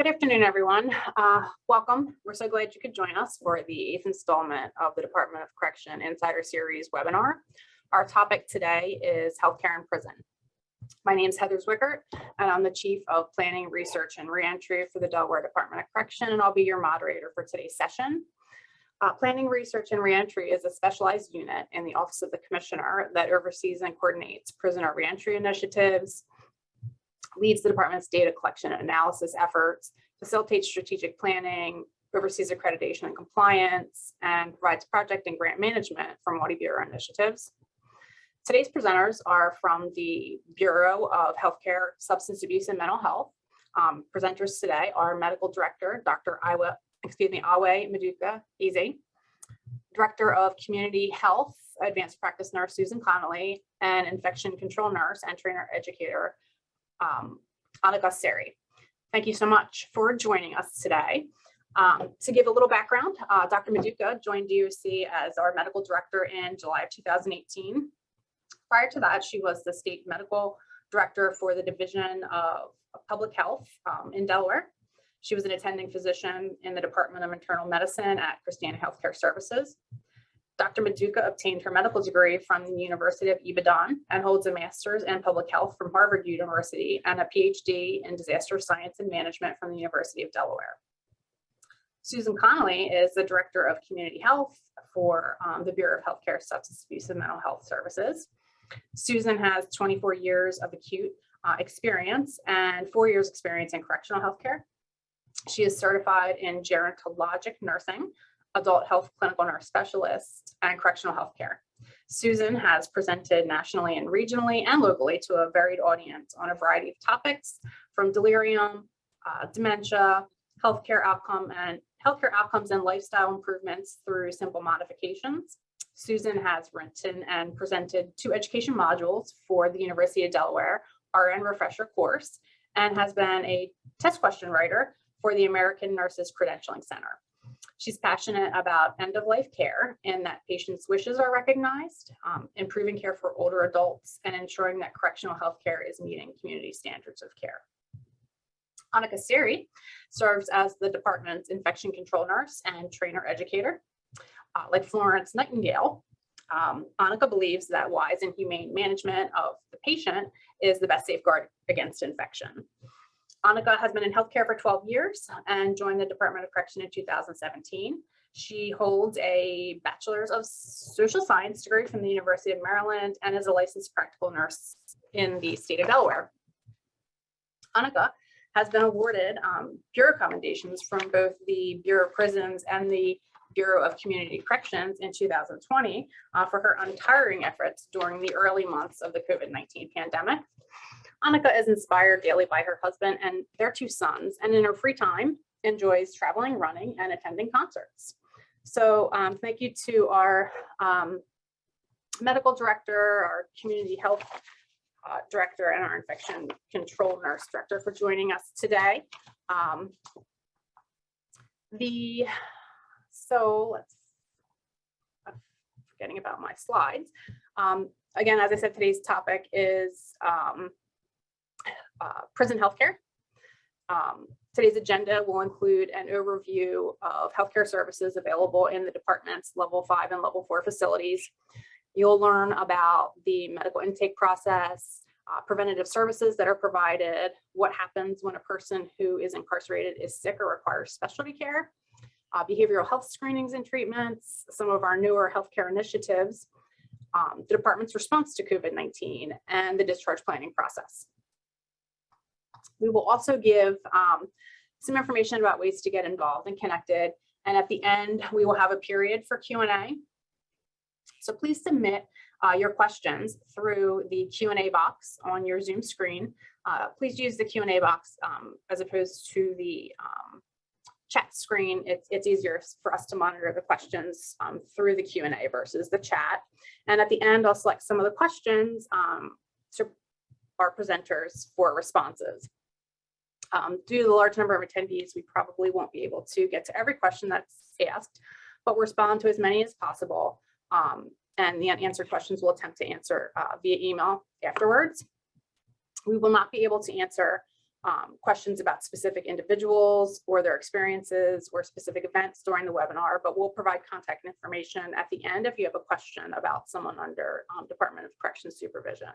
Good afternoon, everyone. Welcome. We're so glad you could join us for the 8th installment of the Department of Correction Insider Series webinar. Our topic today is healthcare in prison. My name is Heather Zwickert, and I'm the Chief of Planning, Research, and Reentry for the Delaware Department of Correction, and I'll be your moderator for today's session. Planning, Research, and Reentry is a specialized unit in the Office of the Commissioner that oversees and coordinates prisoner reentry initiatives, leads the department's data collection and analysis efforts, facilitates strategic planning, oversees accreditation and compliance, and provides project and grant management for multi-bureau initiatives. Today's presenters are from the Bureau of Healthcare, Substance Abuse, and Mental Health. Presenters today are Medical Director, Dr. Awele Maduka-Ezeh, Director of Community Health, Advanced Practice Nurse Susan Conley, and Infection Control Nurse and Trainer Educator Anneke Cerri. Thank you so much for joining us today. To give a little background, Dr. Maduka joined DOC as our medical director in July of 2018. Prior to that, she was the state medical director for the Division of Public Health in Delaware. She was an attending physician in the Department of Internal Medicine at Christiana Healthcare Services. Dr. Maduka obtained her medical degree from the University of Ibadan and holds a master's in public health from Harvard University and a PhD in disaster science and management from the University of Delaware. Susan Conley is the Director of Community Health for the Bureau of Healthcare, Substance Abuse, and Mental Health Services. Susan has 24 years of acute experience and 4 years experience in correctional healthcare. She is certified in gerontologic nursing, adult health clinical nurse specialist, and correctional healthcare. Susan has presented nationally and regionally and locally to a varied audience on a variety of topics from delirium, dementia, healthcare outcomes and lifestyle improvements through simple modifications. Susan has written and presented 2 education modules for the University of Delaware RN refresher course and has been a test question writer for the American Nurses Credentialing Center. She's passionate about end-of-life care and that patients' wishes are recognized, improving care for older adults, and ensuring that correctional health care is meeting community standards of care. Anneke Cerri serves as the department's infection control nurse and trainer educator. Like Florence Nightingale, Anneke believes that wise and humane management of the patient is the best safeguard against infection. Anneke has been in healthcare for 12 years and joined the Department of Correction in 2017. She holds a Bachelor's of Social Science degree from the University of Maryland and is a licensed practical nurse in the state of Delaware. Anneke has been awarded Bureau commendations from both the Bureau of Prisons and the Bureau of Community Corrections in 2020 for her untiring efforts during the early months of the COVID-19 pandemic. Anneke is inspired daily by her husband and their 2 sons, and in her free time enjoys traveling, running, and attending concerts. So thank you to our medical director, our community health director, and our infection control nurse director for joining us today. I'm forgetting about my slides. Again, as I said, today's topic is prison healthcare. Today's agenda will include an overview of healthcare services available in the department's level 5 and level 4 facilities. You'll learn about the medical intake process, preventative services that are provided, what happens when a person who is incarcerated is sick or requires specialty care, behavioral health screenings and treatments, some of our newer healthcare initiatives, the department's response to COVID-19, and the discharge planning process. We will also give some information about ways to get involved and connected. And at the end, we will have a period for Q&A. So please submit your questions through the Q&A box on your Zoom screen. Please use the Q&A box as opposed to the chat screen. It's easier for us to monitor the questions through the Q&A versus the chat. And at the end, I'll select some of the questions to our presenters for responses. Due to the large number of attendees, we probably won't be able to get to every question that's asked, but we'll respond to as many as possible. And the unanswered questions we'll attempt to answer via email afterwards. We will not be able to answer questions about specific individuals or their experiences or specific events during the webinar, but we'll provide contact information at the end if you have a question about someone under Department of Corrections supervision.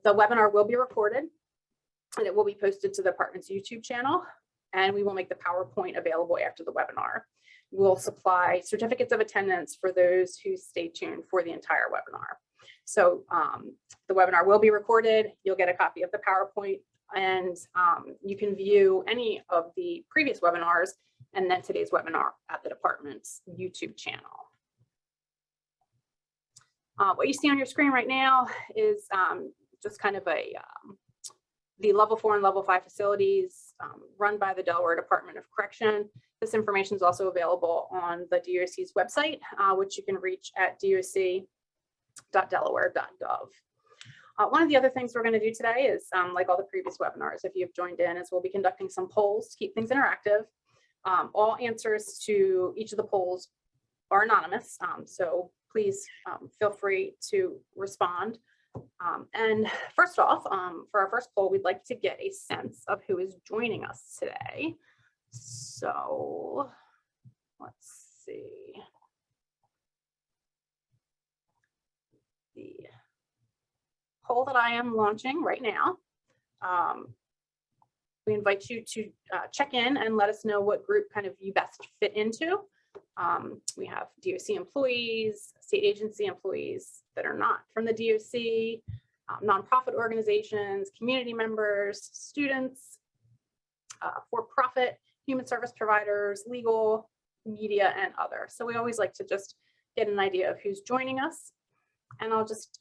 The webinar will be recorded and it will be posted to the department's YouTube channel, and we will make the PowerPoint available after the webinar. We'll supply certificates of attendance for those who stay tuned for the entire webinar. So the webinar will be recorded. You'll get a copy of the PowerPoint, and you can view any of the previous webinars and then today's webinar at the department's YouTube channel. What you see on your screen right now is just kind of the level 4 and level 5 facilities run by the Delaware Department of Correction. This information is also available on the DOC's website, which you can reach at doc.delaware.gov. One of the other things we're going to do today is, like all the previous webinars, if you've joined in, is we'll be conducting some polls to keep things interactive. All answers to each of the polls are anonymous, so please feel free to respond. And first off, for our first poll, we'd like to get a sense of who is joining us today. So let's see. The poll that I am launching right now, we invite you to check in and let us know what group kind of you best fit into. We have DOC employees, state agency employees that are not from the DOC, nonprofit organizations, community members, students, for-profit, human service providers, legal, media, and other. So we always like to just get an idea of who's joining us. And I'll just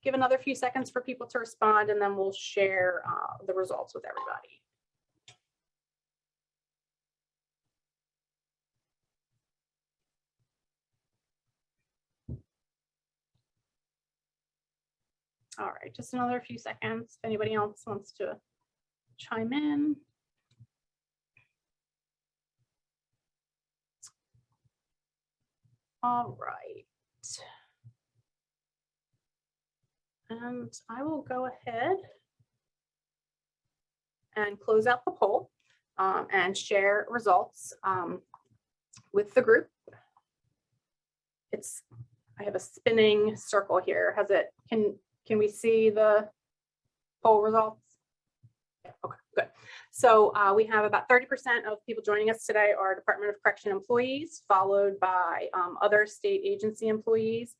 give another few seconds for people to respond, and then we'll share the results with everybody. All right, just another few seconds. If anybody else wants to chime in. All right. And I will go ahead and close out the poll and share results with the group. I have a spinning circle here. Can we see the poll results? Yeah, okay, good. So we have about 30% of people joining us today are Department of Correction employees, followed by other state agency employees,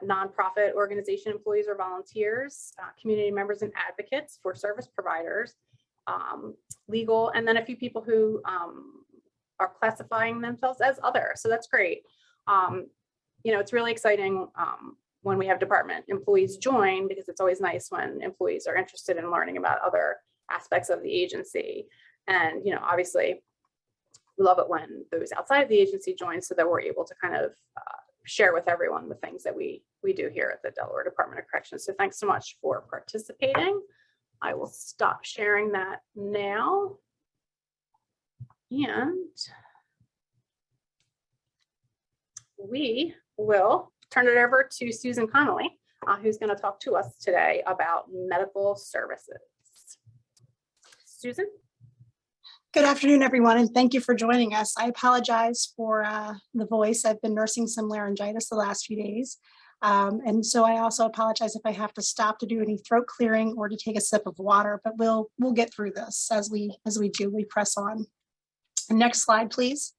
nonprofit organization employees or volunteers, community members and advocates for service providers, legal, and then a few people who are classifying themselves as other. So that's great. You know, it's really exciting when we have department employees join, because it's always nice when employees are interested in learning about other aspects of the agency. And, you know, obviously we love it when those outside of the agency join, so that we're able to kind of share with everyone the things that we do here at the Delaware Department of Corrections. So thanks so much for participating. I will stop sharing that now. And we will turn it over to Susan Conley, who's going to talk to us today about medical services. Susan? Good afternoon, everyone, and thank you for joining us. I apologize for the voice. I've been nursing some laryngitis the last few days. And so I also apologize if I have to stop to do any throat clearing or to take a sip of water, but we'll get through this as we press on. Next slide, please.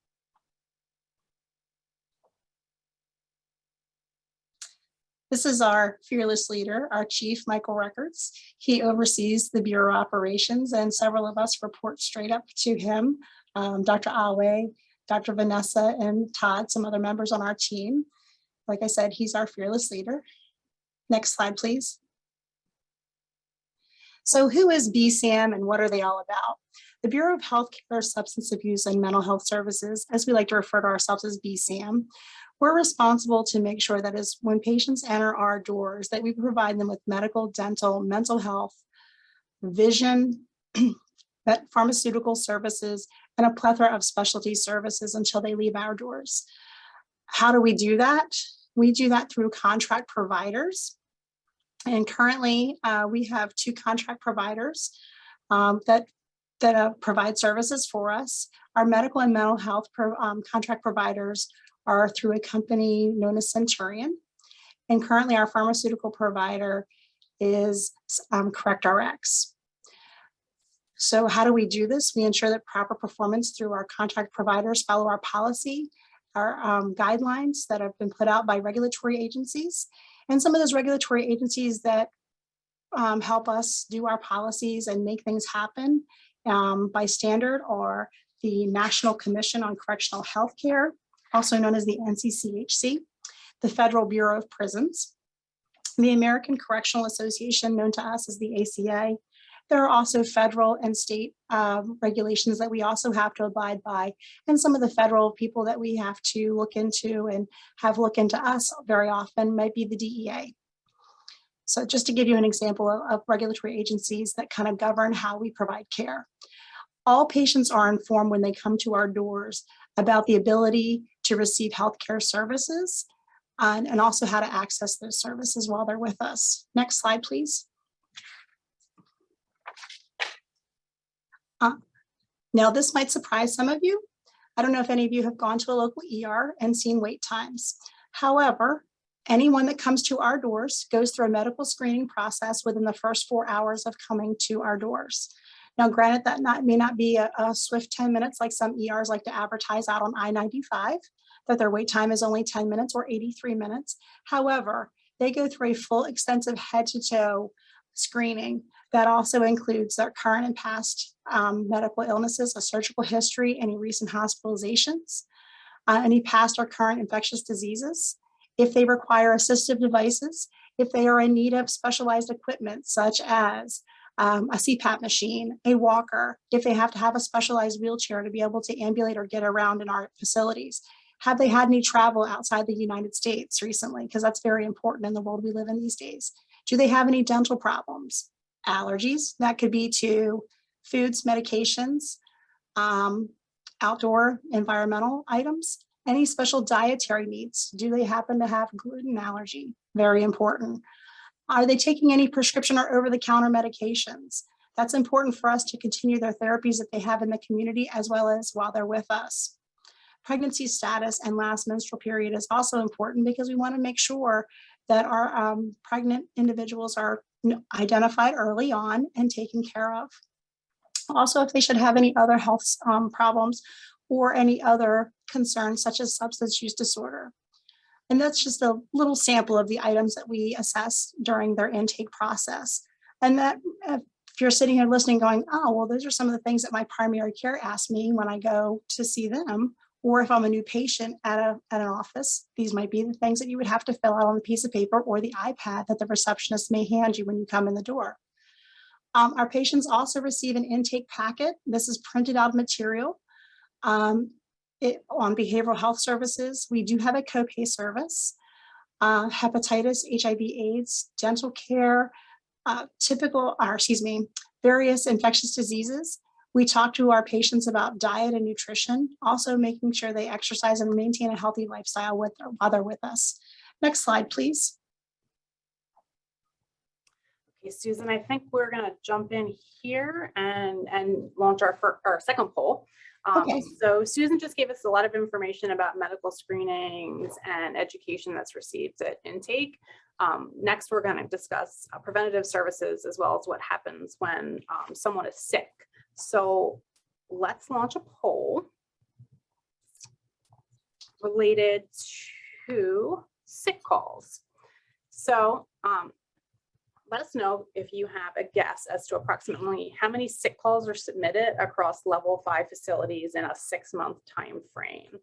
This is our fearless leader, our chief, Michael Records. He oversees the Bureau operations, and several of us report straight up to him. Dr. Awele, Dr. Vanessa, and Todd, some other members on our team. Like I said, he's our fearless leader. Next slide, please. So who is BSAM and what are they all about? The Bureau of Healthcare, Substance Abuse, and Mental Health Services, as we like to refer to ourselves as BSAM, we're responsible to make sure that when patients enter our doors, that we provide them with medical, dental, mental health, vision, pharmaceutical services, and a plethora of specialty services until they leave our doors. How do we do that? We do that through contract providers. And currently, we have 2 contract providers that provide services for us. Our medical and mental health contract providers are through a company known as Centurion. And currently, our pharmaceutical provider is CorrectRx. So how do we do this? We ensure that proper performance through our contract providers follow our policy, our guidelines that have been put out by regulatory agencies. And some of those regulatory agencies that help us do our policies and make things happen by standard are the National Commission on Correctional Healthcare, also known as the NCCHC, the Federal Bureau of Prisons, the American Correctional Association, known to us as the ACA. There are also federal and state regulations that we also have to abide by, and some of the federal people that we have to look into and have look into us very often might be the DEA. So just to give you an example of regulatory agencies that kind of govern how we provide care. All patients are informed when they come to our doors about the ability to receive healthcare services and also how to access those services while they're with us. Next slide, please. Now, this might surprise some of you. I don't know if any of you have gone to a local ER and seen wait times. However, anyone that comes to our doors goes through a medical screening process within the first 4 hours of coming to our doors. Now, granted, that may not be a swift 10 minutes like some ERs like to advertise out on I-95, that their wait time is only 10 minutes or 83 minutes. However, they go through a full extensive head-to-toe screening that also includes their current and past medical illnesses, a surgical history, any recent hospitalizations, any past or current infectious diseases, if they require assistive devices, if they are in need of specialized equipment such as a CPAP machine, a walker, if they have to have a specialized wheelchair to be able to ambulate or get around in our facilities. Have they had any travel outside the United States recently? Because that's very important in the world we live in these days. Do they have any dental problems? Allergies, that could be to foods, medications, outdoor environmental items. Any special dietary needs? Do they happen to have gluten allergy? Very important. Are they taking any prescription or over-the-counter medications? That's important for us to continue their therapies that they have in the community as well as while they're with us. Pregnancy status and last menstrual period is also important because we want to make sure that our pregnant individuals are identified early on and taken care of. Also, if they should have any other health problems or any other concerns such as substance use disorder. And that's just a little sample of the items that we assess during their intake process. And that if you're sitting here listening going, oh, well, those are some of the things that my primary care asks me when I go to see them. Or if I'm a new patient at an office, these might be the things that you would have to fill out on a piece of paper or the iPad that the receptionist may hand you when you come in the door. Our patients also receive an intake packet. This is printed out material. On behavioral health services, we do have a copay service, hepatitis, HIV/AIDS, dental care, various infectious diseases. We talk to our patients about diet and nutrition, also making sure they exercise and maintain a healthy lifestyle while they're with us. Next slide, please. Okay, Susan, I think we're going to jump in here and launch our second poll. Okay. So Susan just gave us a lot of information about medical screenings and education that's received at intake. Next, we're going to discuss preventative services as well as what happens when someone is sick. So let's launch a poll related to sick calls. So let us know if you have a guess as to approximately how many sick calls are submitted across level 5 facilities in a 6-month time frame.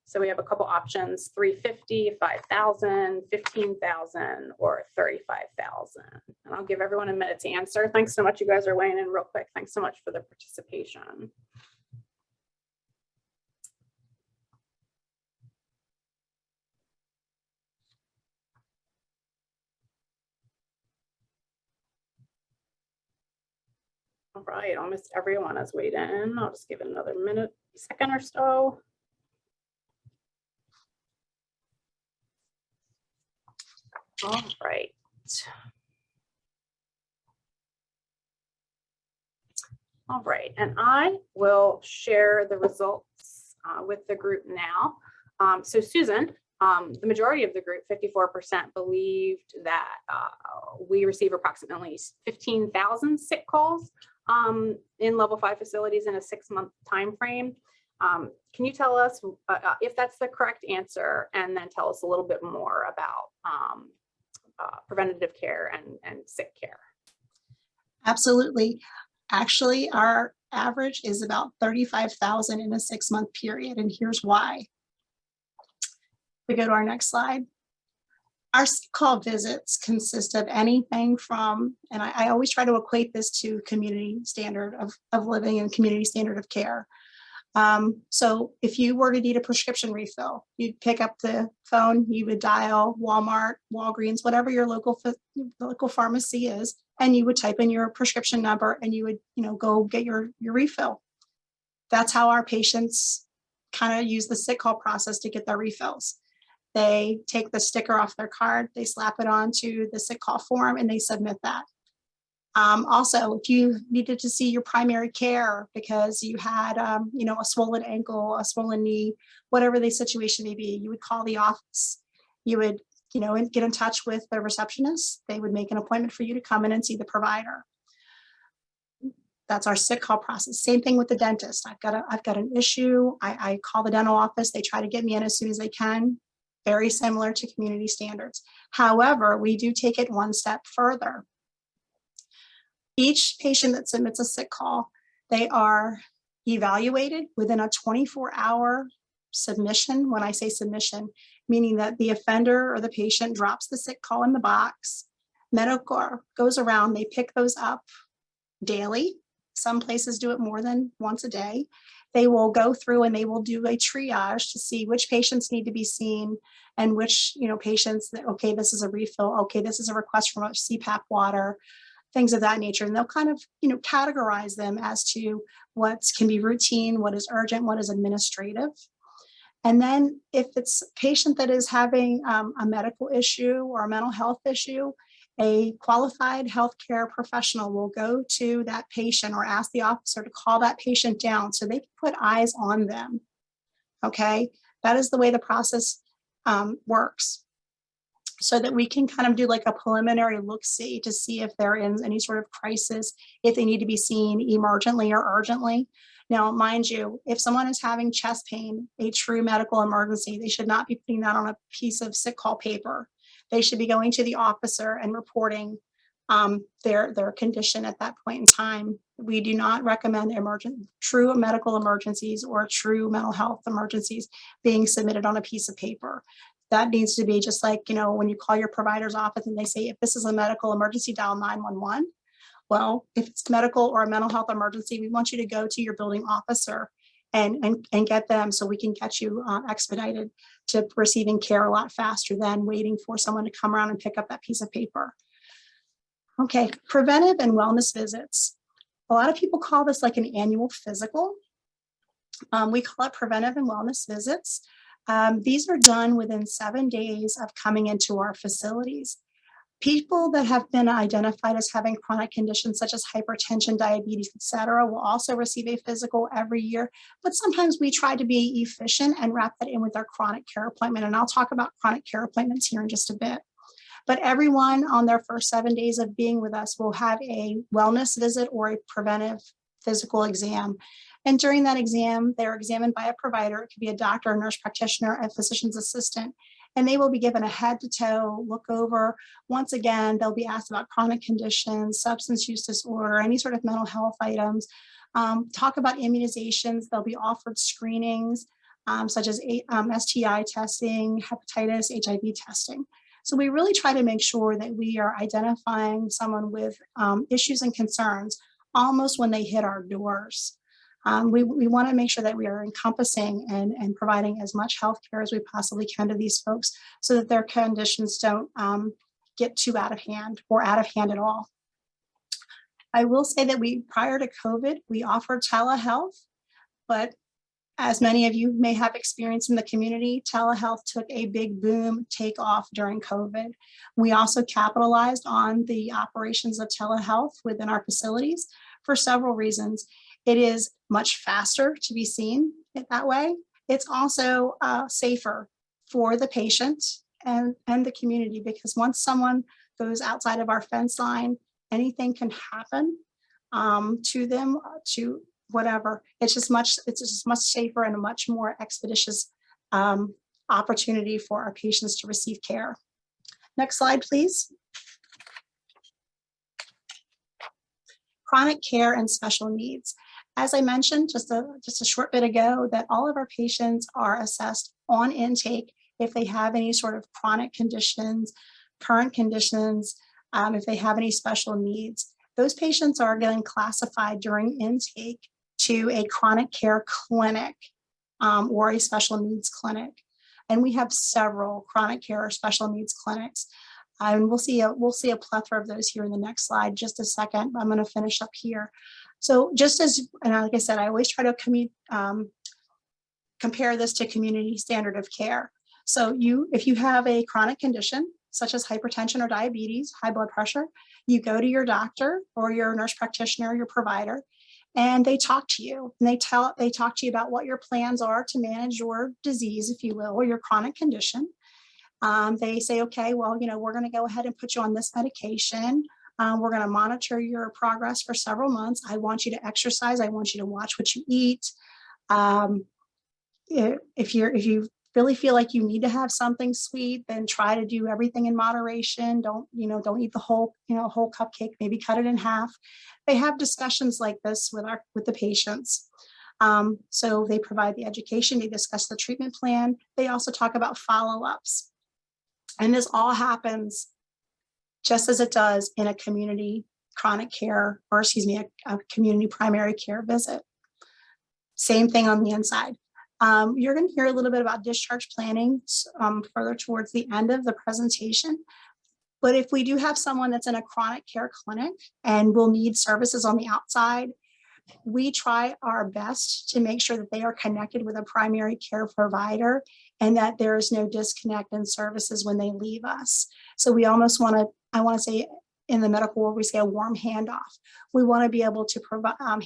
So we have a couple options: 350, 5,000, 15,000, or 35,000. And I'll give everyone a minute to answer. Thanks so much. You guys are weighing in real quick. Thanks so much for the participation. All right, almost everyone has weighed in. I'll just give it another second or so. All right. All right, and I will share the results with the group now. So Susan, the majority of the group, 54%, believed that we receive approximately 15,000 sick calls in level 5 facilities in a 6-month time frame. Can you tell us if that's the correct answer, and then tell us a little bit more about preventative care and sick care? Absolutely. Actually, our average is about 35,000 in a 6-month period, and here's why. We go to our next slide. Our call visits consist of anything from, and I always try to equate this to community standard of living and community standard of care. So if you were to need a prescription refill, you'd pick up the phone, you would dial Walmart, Walgreens, whatever your local pharmacy is, and you would type in your prescription number and you would, go get your refill. That's how our patients kind of use the sick call process to get their refills. They take the sticker off their card, they slap it onto the sick call form, and they submit that. Also, if you needed to see your primary care because you had, a swollen ankle, a swollen knee, whatever the situation may be, you would call the office. You would, get in touch with the receptionist. They would make an appointment for you to come in and see the provider. That's our sick call process. Same thing with the dentist. I've got an issue. I call the dental office. They try to get me in as soon as they can. Very similar to community standards. However, we do take it one step further. Each patient that submits a sick call, they are evaluated within a 24-hour submission. When I say submission, meaning that the offender or the patient drops the sick call in the box, medical goes around, they pick those up daily. Some places do it more than once a day. They will go through and they will do a triage to see which patients need to be seen and which, patients that, okay, this is a refill. Okay, this is a request for CPAP water, things of that nature. And they'll kind of, categorize them as to what can be routine, what is urgent, what is administrative. And then if it's a patient that is having a medical issue or a mental health issue, a qualified healthcare professional will go to that patient or ask the officer to call that patient down so they can put eyes on them. Okay, that is the way the process works, so that we can kind of do like a preliminary look-see to see if they're in any sort of crisis, if they need to be seen emergently or urgently. Now, mind you, if someone is having chest pain, a true medical emergency, they should not be putting that on a piece of sick call paper. They should be going to the officer and reporting their condition at that point in time. We do not recommend true medical emergencies or true mental health emergencies being submitted on a piece of paper. That needs to be just like, when you call your provider's office and they say, if this is a medical emergency, dial 911. Well, if it's medical or a mental health emergency, we want you to go to your building officer and get them so we can get you expedited to receiving care a lot faster than waiting for someone to come around and pick up that piece of paper. Okay, preventive and wellness visits. A lot of people call this like an annual physical. We call it preventive and wellness visits. These are done within 7 days of coming into our facilities. People that have been identified as having chronic conditions such as hypertension, diabetes, etc., will also receive a physical every year. But sometimes we try to be efficient and wrap that in with our chronic care appointment. And I'll talk about chronic care appointments here in just a bit. But everyone on their first 7 days of being with us will have a wellness visit or a preventive physical exam. And during that exam, they're examined by a provider. It could be a doctor, a nurse practitioner, a physician's assistant, and they will be given a head to toe look over. Once again, they'll be asked about chronic conditions, substance use disorder, any sort of mental health items, talk about immunizations. They'll be offered screenings such as STI testing, hepatitis, HIV testing. So we really try to make sure that we are identifying someone with issues and concerns almost when they hit our doors. We want to make sure that we are encompassing and providing as much health care as we possibly can to these folks so that their conditions don't get too out of hand or out of hand at all. I will say that prior to COVID, we offered telehealth, but as many of you may have experienced in the community, telehealth took a big boom take off during COVID. We also capitalized on the operations of telehealth within our facilities. for several reasons. It is much faster to be seen that way. It's also safer for the patient and the community, because once someone goes outside of our fence line, anything can happen to them, to whatever. It's just much safer and a much more expeditious opportunity for our patients to receive care. Next slide, please. Chronic care and special needs. As I mentioned just a short bit ago, that all of our patients are assessed on intake if they have any sort of chronic conditions, current conditions, if they have any special needs. Those patients are getting classified during intake to a chronic care clinic or a special needs clinic. And we have several chronic care or special needs clinics. And we'll see a plethora of those here in the next slide, just a second, but I'm going to finish up here. So just as, and like I said, I always try to compare this to community standard of care. So if you have a chronic condition, such as hypertension or diabetes, high blood pressure, you go to your doctor or your nurse practitioner, your provider, and they talk to you. And they talk to you about what your plans are to manage your disease, if you will, or your chronic condition. They say, okay, well, we're going to go ahead and put you on this medication. We're going to monitor your progress for several months. I want you to exercise. I want you to watch what you eat. If you really feel like you need to have something sweet, then try to do everything in moderation. Don't eat the whole cupcake, maybe cut it in half. They have discussions like this with the patients. So they provide the education, they discuss the treatment plan. They also talk about follow-ups. And this all happens just as it does in a community chronic care, or a community primary care visit. Same thing on the inside. You're going to hear a little bit about discharge planning further towards the end of the presentation. But if we do have someone that's in a chronic care clinic and will need services on the outside, we try our best to make sure that they are connected with a primary care provider and that there is no disconnect in services when they leave us. So we almost I want to say in the medical world, we say a warm handoff. We want to be able to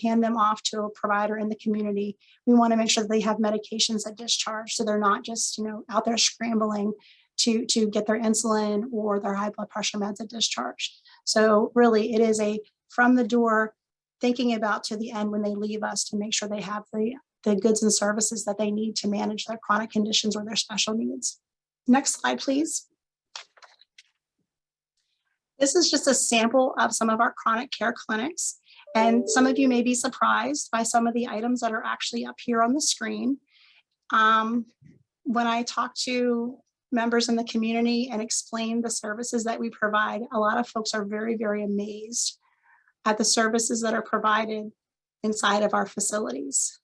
hand them off to a provider in the community. We want to make sure that they have medications at discharge, so they're not just out there scrambling to get their insulin or their high blood pressure meds at discharge. So really, it is a from the door thinking about to the end when they leave us to make sure they have the goods and services that they need to manage their chronic conditions or their special needs. Next slide, please. This is just a sample of some of our chronic care clinics. And some of you may be surprised by some of the items that are actually up here on the screen. When I talk to members in the community and explain the services that we provide, a lot of folks are very, very amazed at the services that are provided inside of our facilities.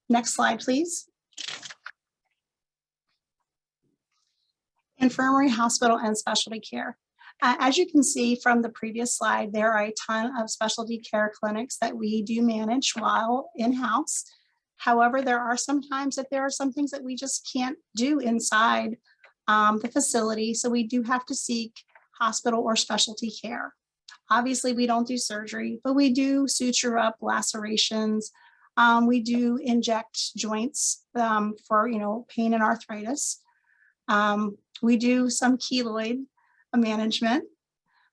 Next slide, please. Infirmary, hospital, and specialty care. As you can see from the previous slide, there are a ton of specialty care clinics that we do manage while in-house. However, there are some times that there are some things that we just can't do inside the facility, so we do have to seek hospital or specialty care. Obviously, we don't do surgery, but we do suture up lacerations. We do inject joints for pain and arthritis. We do some keloid management,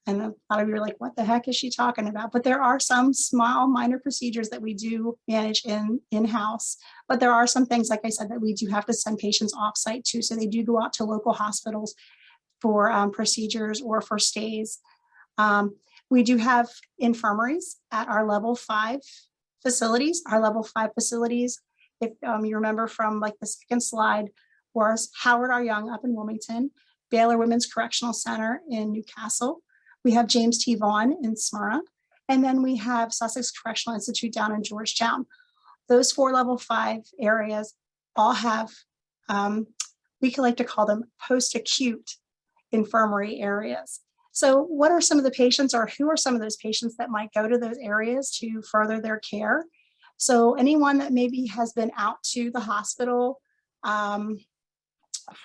and a lot of you are like, what the heck is she talking about? But there are some small minor procedures that we do manage in-house, but there are some things, like I said, that we do have to send patients off-site to, so they do go out to local hospitals for procedures or for stays. We do have infirmaries at our level 5 facilities. Our level 5 facilities, if you remember from like the second slide, was Howard R. Young up in Wilmington, Baylor Women's Correctional Center in Newcastle. We have James T. Vaughan in Smyrna, and then we have Sussex Correctional Institute down in Georgetown. Those 4 level 5 areas all have, we like to call them post-acute infirmary areas. So what are some of the patients, or who are some of those patients that might go to those areas to further their care? So anyone that maybe has been out to the hospital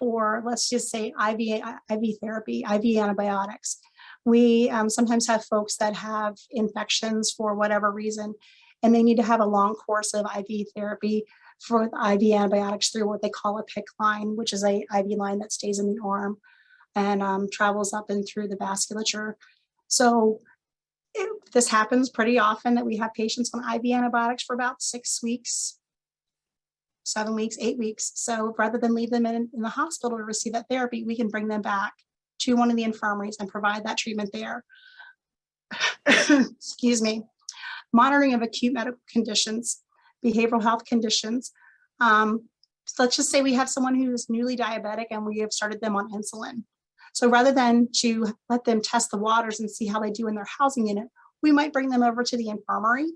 for, let's just say, IV therapy, IV antibiotics. We sometimes have folks that have infections for whatever reason, and they need to have a long course of IV therapy for IV antibiotics through what they call a PICC line, which is a IV line that stays in the arm and travels up and through the vasculature. So this happens pretty often, that we have patients on IV antibiotics for about 6 weeks, 7 weeks, 8 weeks. So rather than leave them in the hospital to receive that therapy, we can bring them back to one of the infirmaries and provide that treatment there. Excuse me. Monitoring of acute medical conditions, behavioral health conditions. So let's just say we have someone who is newly diabetic and we have started them on insulin. So rather than to let them test the waters and see how they do in their housing unit, we might bring them over to the infirmary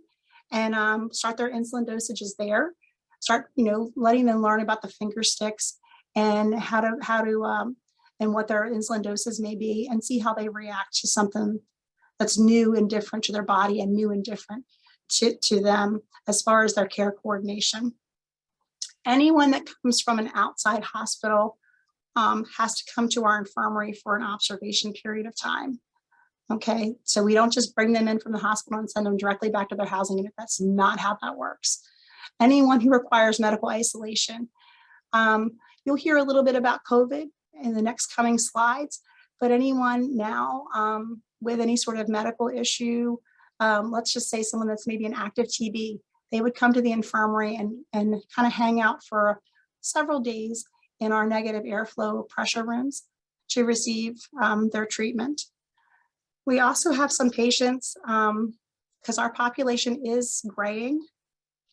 and start their insulin dosages there. Start, letting them learn about the finger sticks and how to and what their insulin doses may be, and see how they react to something that's new and different to their body and new and different to them as far as their care coordination. Anyone that comes from an outside hospital has to come to our infirmary for an observation period of time. Okay, so we don't just bring them in from the hospital and send them directly back to their housing unit. That's not how that works. Anyone who requires medical isolation. You'll hear a little bit about COVID in the next coming slides, but anyone now with any sort of medical issue, let's just say someone that's maybe an active TB, they would come to the infirmary and kind of hang out for several days in our negative airflow pressure rooms to receive their treatment. We also have some patients, because our population is graying,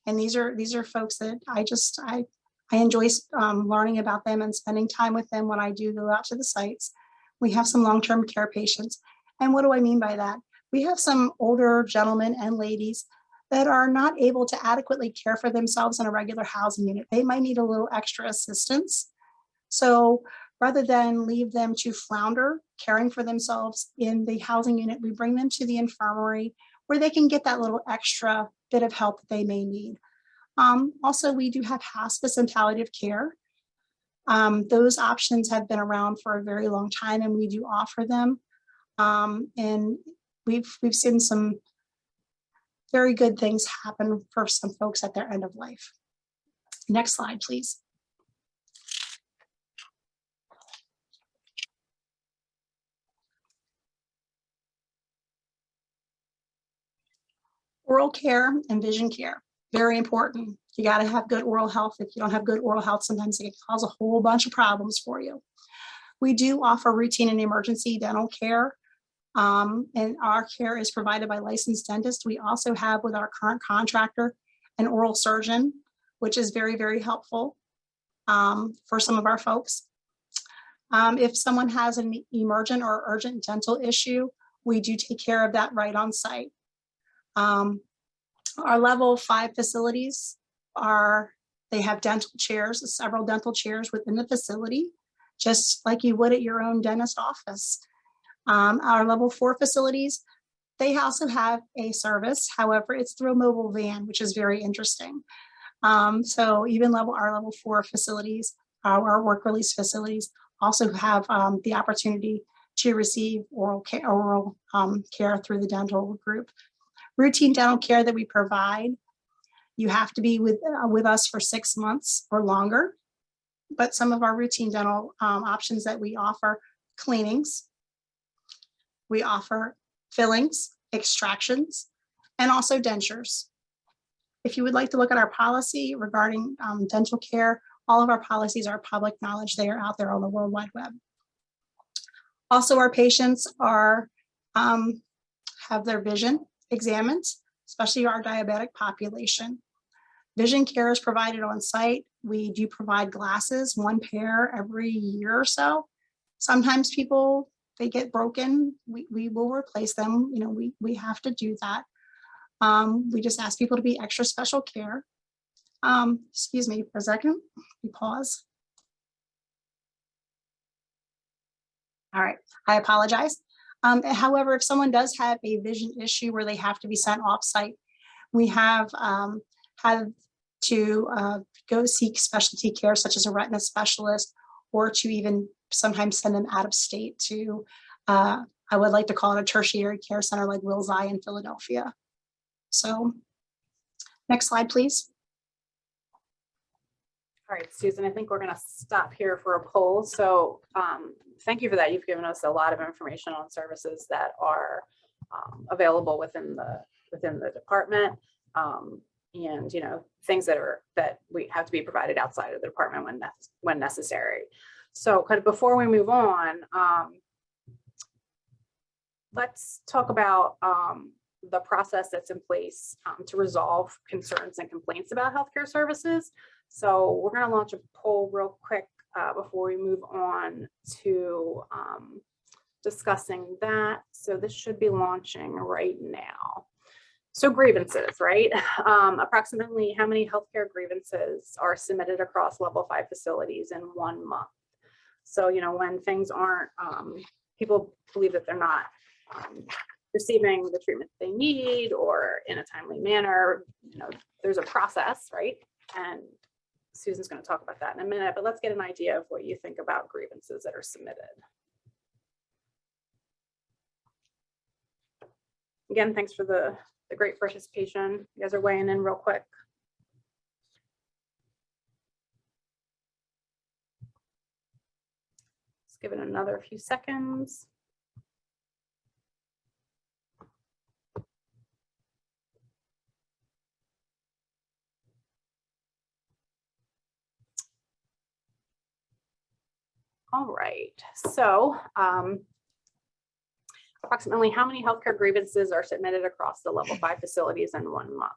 and these are folks that I enjoy learning about them and spending time with them when I do go out to the sites. We have some long-term care patients. And what do I mean by that? We have some older gentlemen and ladies that are not able to adequately care for themselves in a regular housing unit. They might need a little extra assistance. So rather than leave them to flounder caring for themselves in the housing unit, we bring them to the infirmary where they can get that little extra bit of help that they may need. Also, we do have hospice and palliative care. Those options have been around for a very long time, and we do offer them. And we've seen some very good things happen for some folks at their end of life. Next slide, please. Oral care and vision care, very important. You got to have good oral health. If you don't have good oral health, sometimes it can cause a whole bunch of problems for you. We do offer routine and emergency dental care, and our care is provided by licensed dentists. We also have, with our current contractor, an oral surgeon, which is very, very helpful for some of our folks. If someone has an emergent or urgent dental issue, we do take care of that right on site. Our level 5 facilities they have dental chairs, several dental chairs within the facility, just like you would at your own dentist office. Our level 4 facilities, they also have a service. However, it's through a mobile van, which is very interesting. So even our level 4 facilities, our work release facilities also have the opportunity to receive oral care through the dental group. Routine dental care that we provide, you have to be with us for 6 months or longer. But some of our routine dental options that we offer: cleanings, we offer fillings, extractions, and also dentures. If you would like to look at our policy regarding dental care, all of our policies are public knowledge. They are out there on the World Wide Web. Also, our patients have their vision examined, especially our diabetic population. Vision care is provided on site. We do provide glasses, 1 pair every year or so. Sometimes people, they get broken. We will replace them. We have to do that. We just ask people to be extra special care. Excuse me for a second. We pause. All right, I apologize. However, if someone does have a vision issue where they have to be sent off-site, we have had to go seek specialty care, such as a retina specialist, or to even sometimes send them out of state to I would like to call it a tertiary care center like Wills Eye in Philadelphia. So next slide, please. All right, Susan, I think we're going to stop here for a poll. So thank you for that. You've given us a lot of information on services that are available within the department, and things that we have to be provided outside of the department when necessary. So kind of before we move on, let's talk about the process that's in place to resolve concerns and complaints about healthcare services. So we're going to launch a poll real quick before we move on to discussing that. So this should be launching right now. So grievances, right? Approximately how many healthcare grievances are submitted across level 5 facilities in 1 month? So, when things aren't, people believe that they're not receiving the treatment they need or in a timely manner, there's a process, right? And Susan's going to talk about that in a minute, but let's get an idea of what you think about grievances that are submitted. Again, thanks for the great participation. You guys are weighing in real quick. Let's give it another few seconds. All right, so approximately how many healthcare grievances are submitted across the level 5 facilities in 1 month?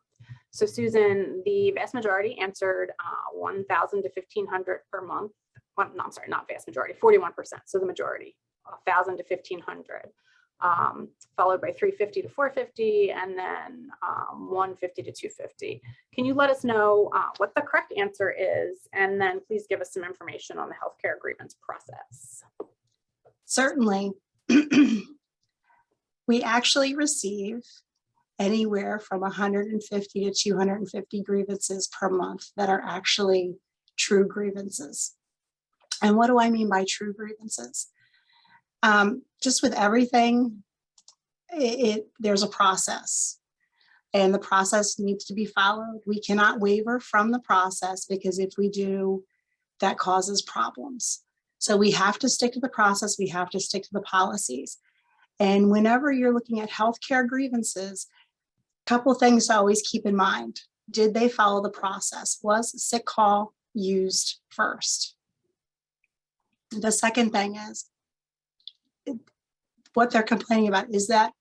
So Susan, the vast majority answered 1,000 to 1,500 per month. Well, no, I'm sorry, not vast majority, 41%. So the majority, 1,000 to 1,500, followed by 350 to 450, and then 150 to 250. Can you let us know what the correct answer is? And then please give us some information on the healthcare grievance process. Certainly. We actually receive anywhere from 150 to 250 grievances per month that are actually true grievances. And what do I mean by true grievances? Just with everything, there's a process, and the process needs to be followed. We cannot waver from the process, because if we do, that causes problems. So we have to stick to the process. We have to stick to the policies. And whenever you're looking at healthcare grievances, a couple of things to always keep in mind. Did they follow the process? Was sick call used first? The second thing is what they're complaining about. Is that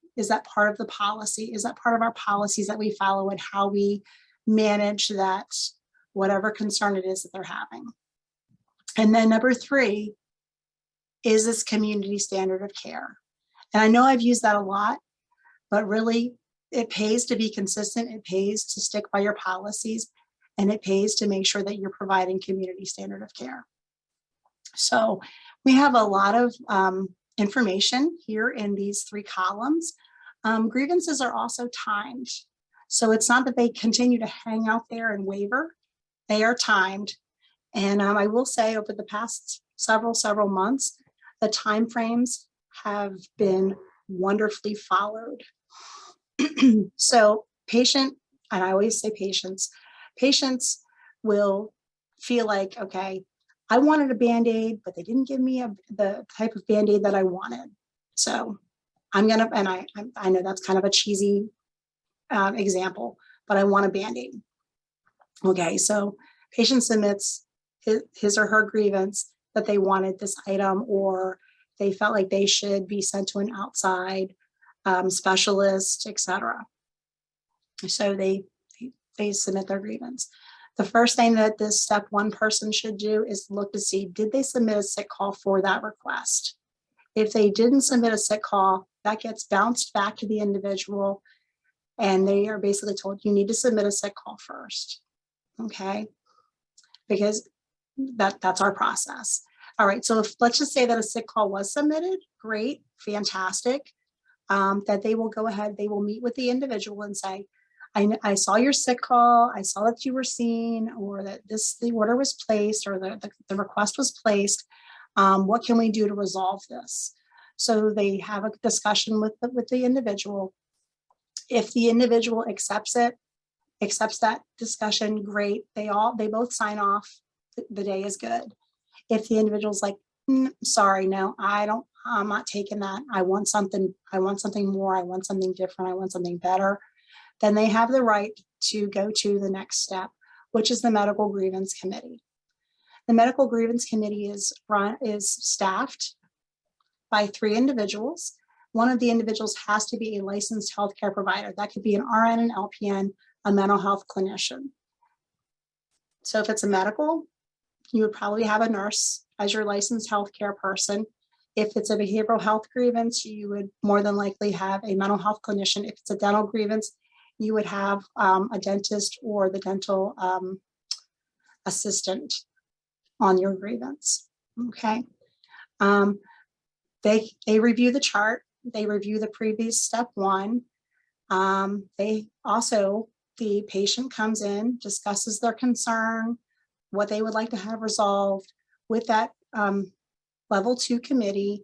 part of the policy? Is that part of our policies that we follow and how we manage that, whatever concern it is that they're having? And then number 3, is this community standard of care? And I know I've used that a lot, but really it pays to be consistent. It pays to stick by your policies, and it pays to make sure that you're providing community standard of care. So we have a lot of information here in these 3 columns. Grievances are also timed. So it's not that they continue to hang out there and waver. They are timed. And I will say over the past several months, the timeframes have been wonderfully followed. So patient, and I always say patients will feel like, okay, I wanted a Band-Aid, but they didn't give me the type of Band-Aid that I wanted. So I'm gonna, and I know that's kind of a cheesy example, but I want a Band-Aid. Okay, so patient submits his or her grievance that they wanted this item, or they felt like they should be sent to an outside specialist, etc. So they submit their grievance. The first thing that this step 1 person should do is look to see, did they submit a sick call for that request? If they didn't submit a sick call, that gets bounced back to the individual, and they are basically told, you need to submit a sick call first, okay? Because that's our process. All right, so let's just say that a sick call was submitted, great, fantastic, that they will go ahead, they will meet with the individual and say, I saw your sick call, I saw that you were seen, or that the order was placed, or the request was placed. What can we do to resolve this? So they have a discussion with the individual. If the individual accepts that discussion, great. They both sign off. The day is good. If the individual's like, sorry, no, I'm not taking that. I want something more. I want something different. I want something better. Then they have the right to go to the next step, which is the medical grievance committee. The medical grievance committee is staffed by 3 individuals. One of the individuals has to be a licensed healthcare provider. That could be an RN, an LPN, a mental health clinician. So if it's a medical, you would probably have a nurse as your licensed healthcare person. If it's a behavioral health grievance, you would more than likely have a mental health clinician. If it's a dental grievance, you would have a dentist or the dental assistant on your grievance. Okay. They review the chart. They review the previous step 1. The patient comes in, discusses their concern, what they would like to have resolved with that level 2 committee.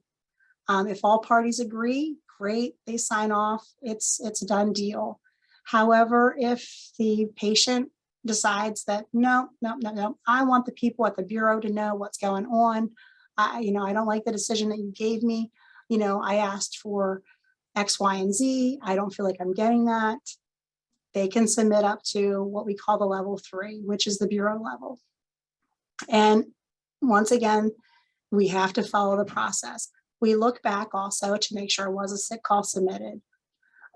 If all parties agree, great, they sign off, it's a done deal. However, if the patient decides that no, I want the people at the bureau to know what's going on. I don't like the decision that you gave me. I asked for X, Y, and Z. I don't feel like I'm getting that. They can submit up to what we call the level 3, which is the bureau level. And once again, we have to follow the process. We look back also to make sure it was a sick call submitted.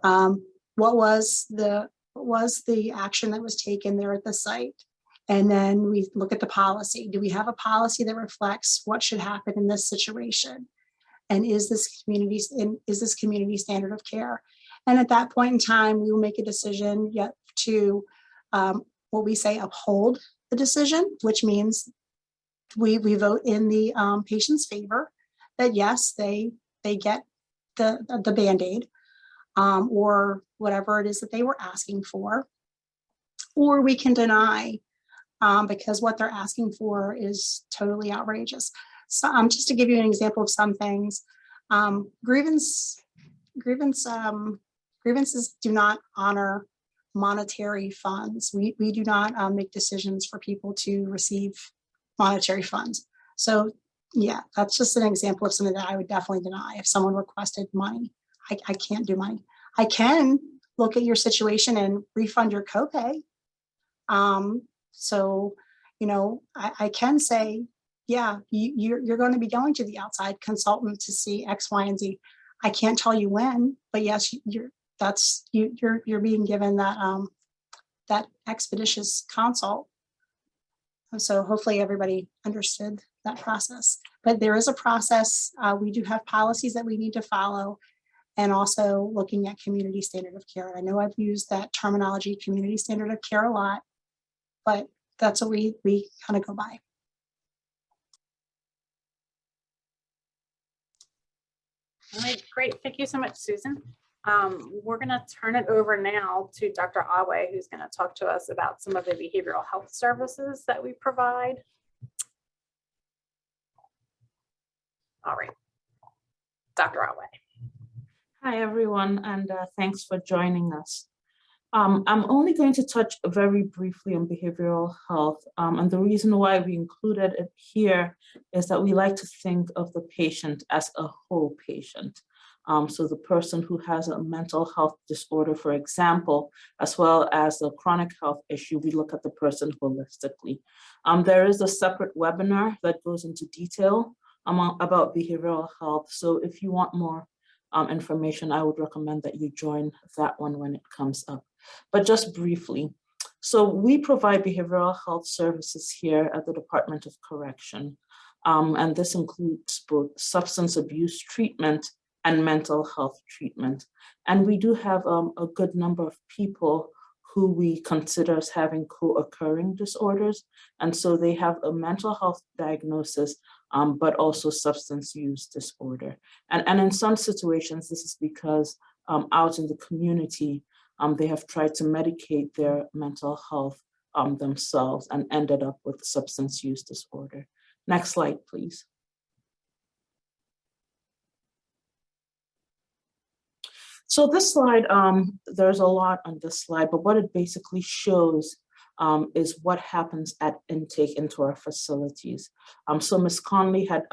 What was the action that was taken there at the site? And then we look at the policy. Do we have a policy that reflects what should happen in this situation? And is this community standard of care? And at that point in time, we will make a decision yet to what we say uphold the decision, which means we vote in the patient's favor that yes, they get the Band-Aid or whatever it is that they were asking for, or we can deny because what they're asking for is totally outrageous. So just to give you an example of some things, grievances do not honor monetary funds. We do not make decisions for people to receive monetary funds. So yeah, that's just an example of something that I would definitely deny. If someone requested money, I can't do money. I can look at your situation and refund your copay. So, I can say, yeah, you're going to be going to the outside consultant to see X, Y, and Z. I can't tell you when, but yes, you're being given that expeditious consult. So hopefully everybody understood that process. But there is a process. We do have policies that we need to follow, and also looking at community standard of care. I know I've used that terminology, community standard of care, a lot, but that's what we kind of go by. All right, great. Thank you so much, Susan. We're going to turn it over now to Dr. Awele, who's going to talk to us about some of the behavioral health services that we provide. All right, Dr. Awele. Hi, everyone, and thanks for joining us. I'm only going to touch very briefly on behavioral health, and the reason why we included it here is that we like to think of the patient as a whole patient. So the person who has a mental health disorder, for example, as well as a chronic health issue, we look at the person holistically. There is a separate webinar that goes into detail about behavioral health. So if you want more information, I would recommend that you join that one when it comes up. But just briefly, so we provide behavioral health services here at the Department of Correction, and this includes both substance abuse treatment and mental health treatment. And we do have a good number of people who we consider as having co-occurring disorders. And so they have a mental health diagnosis, but also substance use disorder. And in some situations, this is because out in the community, they have tried to medicate their mental health themselves and ended up with substance use disorder. Next slide, please. So this slide, there's a lot on this slide, but what it basically shows is what happens at intake into our facilities. So Ms. Conley had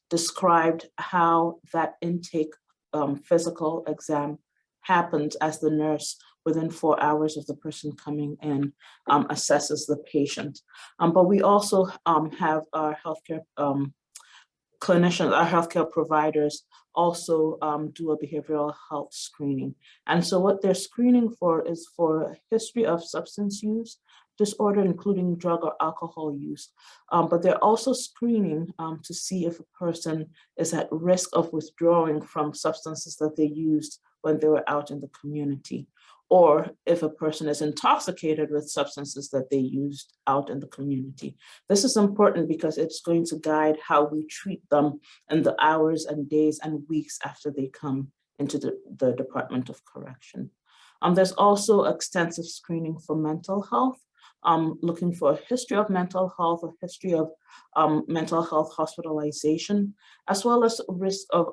described how that intake physical exam happens as the nurse within 4 hours of the person coming in assesses the patient. But we also have our healthcare clinicians, our healthcare providers also do a behavioral health screening. And so what they're screening for is for a history of substance use disorder, including drug or alcohol use. But they're also screening to see if a person is at risk of withdrawing from substances that they used when they were out in the community, or if a person is intoxicated with substances that they used out in the community. This is important because it's going to guide how we treat them in the hours and days and weeks after they come into the Department of Correction. There's also extensive screening for mental health, looking for a history of mental health, a history of mental health hospitalization, as well as risk of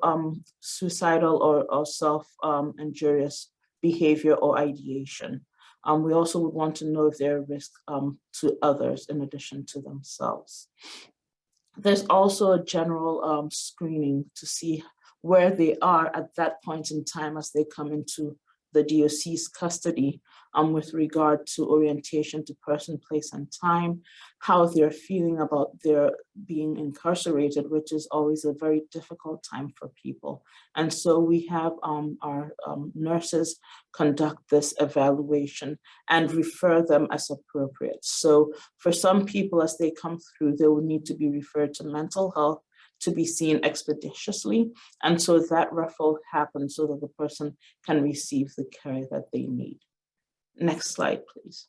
suicidal or self-injurious behavior or ideation. We also would want to know if they're a risk to others in addition to themselves. There's also a general screening to see where they are at that point in time as they come into the DOC's custody with regard to orientation to person, place, and time, how they're feeling about their being incarcerated, which is always a very difficult time for people. And so we have our nurses conduct this evaluation and refer them as appropriate. So for some people, as they come through, they will need to be referred to mental health to be seen expeditiously. And so that referral happens so that the person can receive the care that they need. Next slide, please.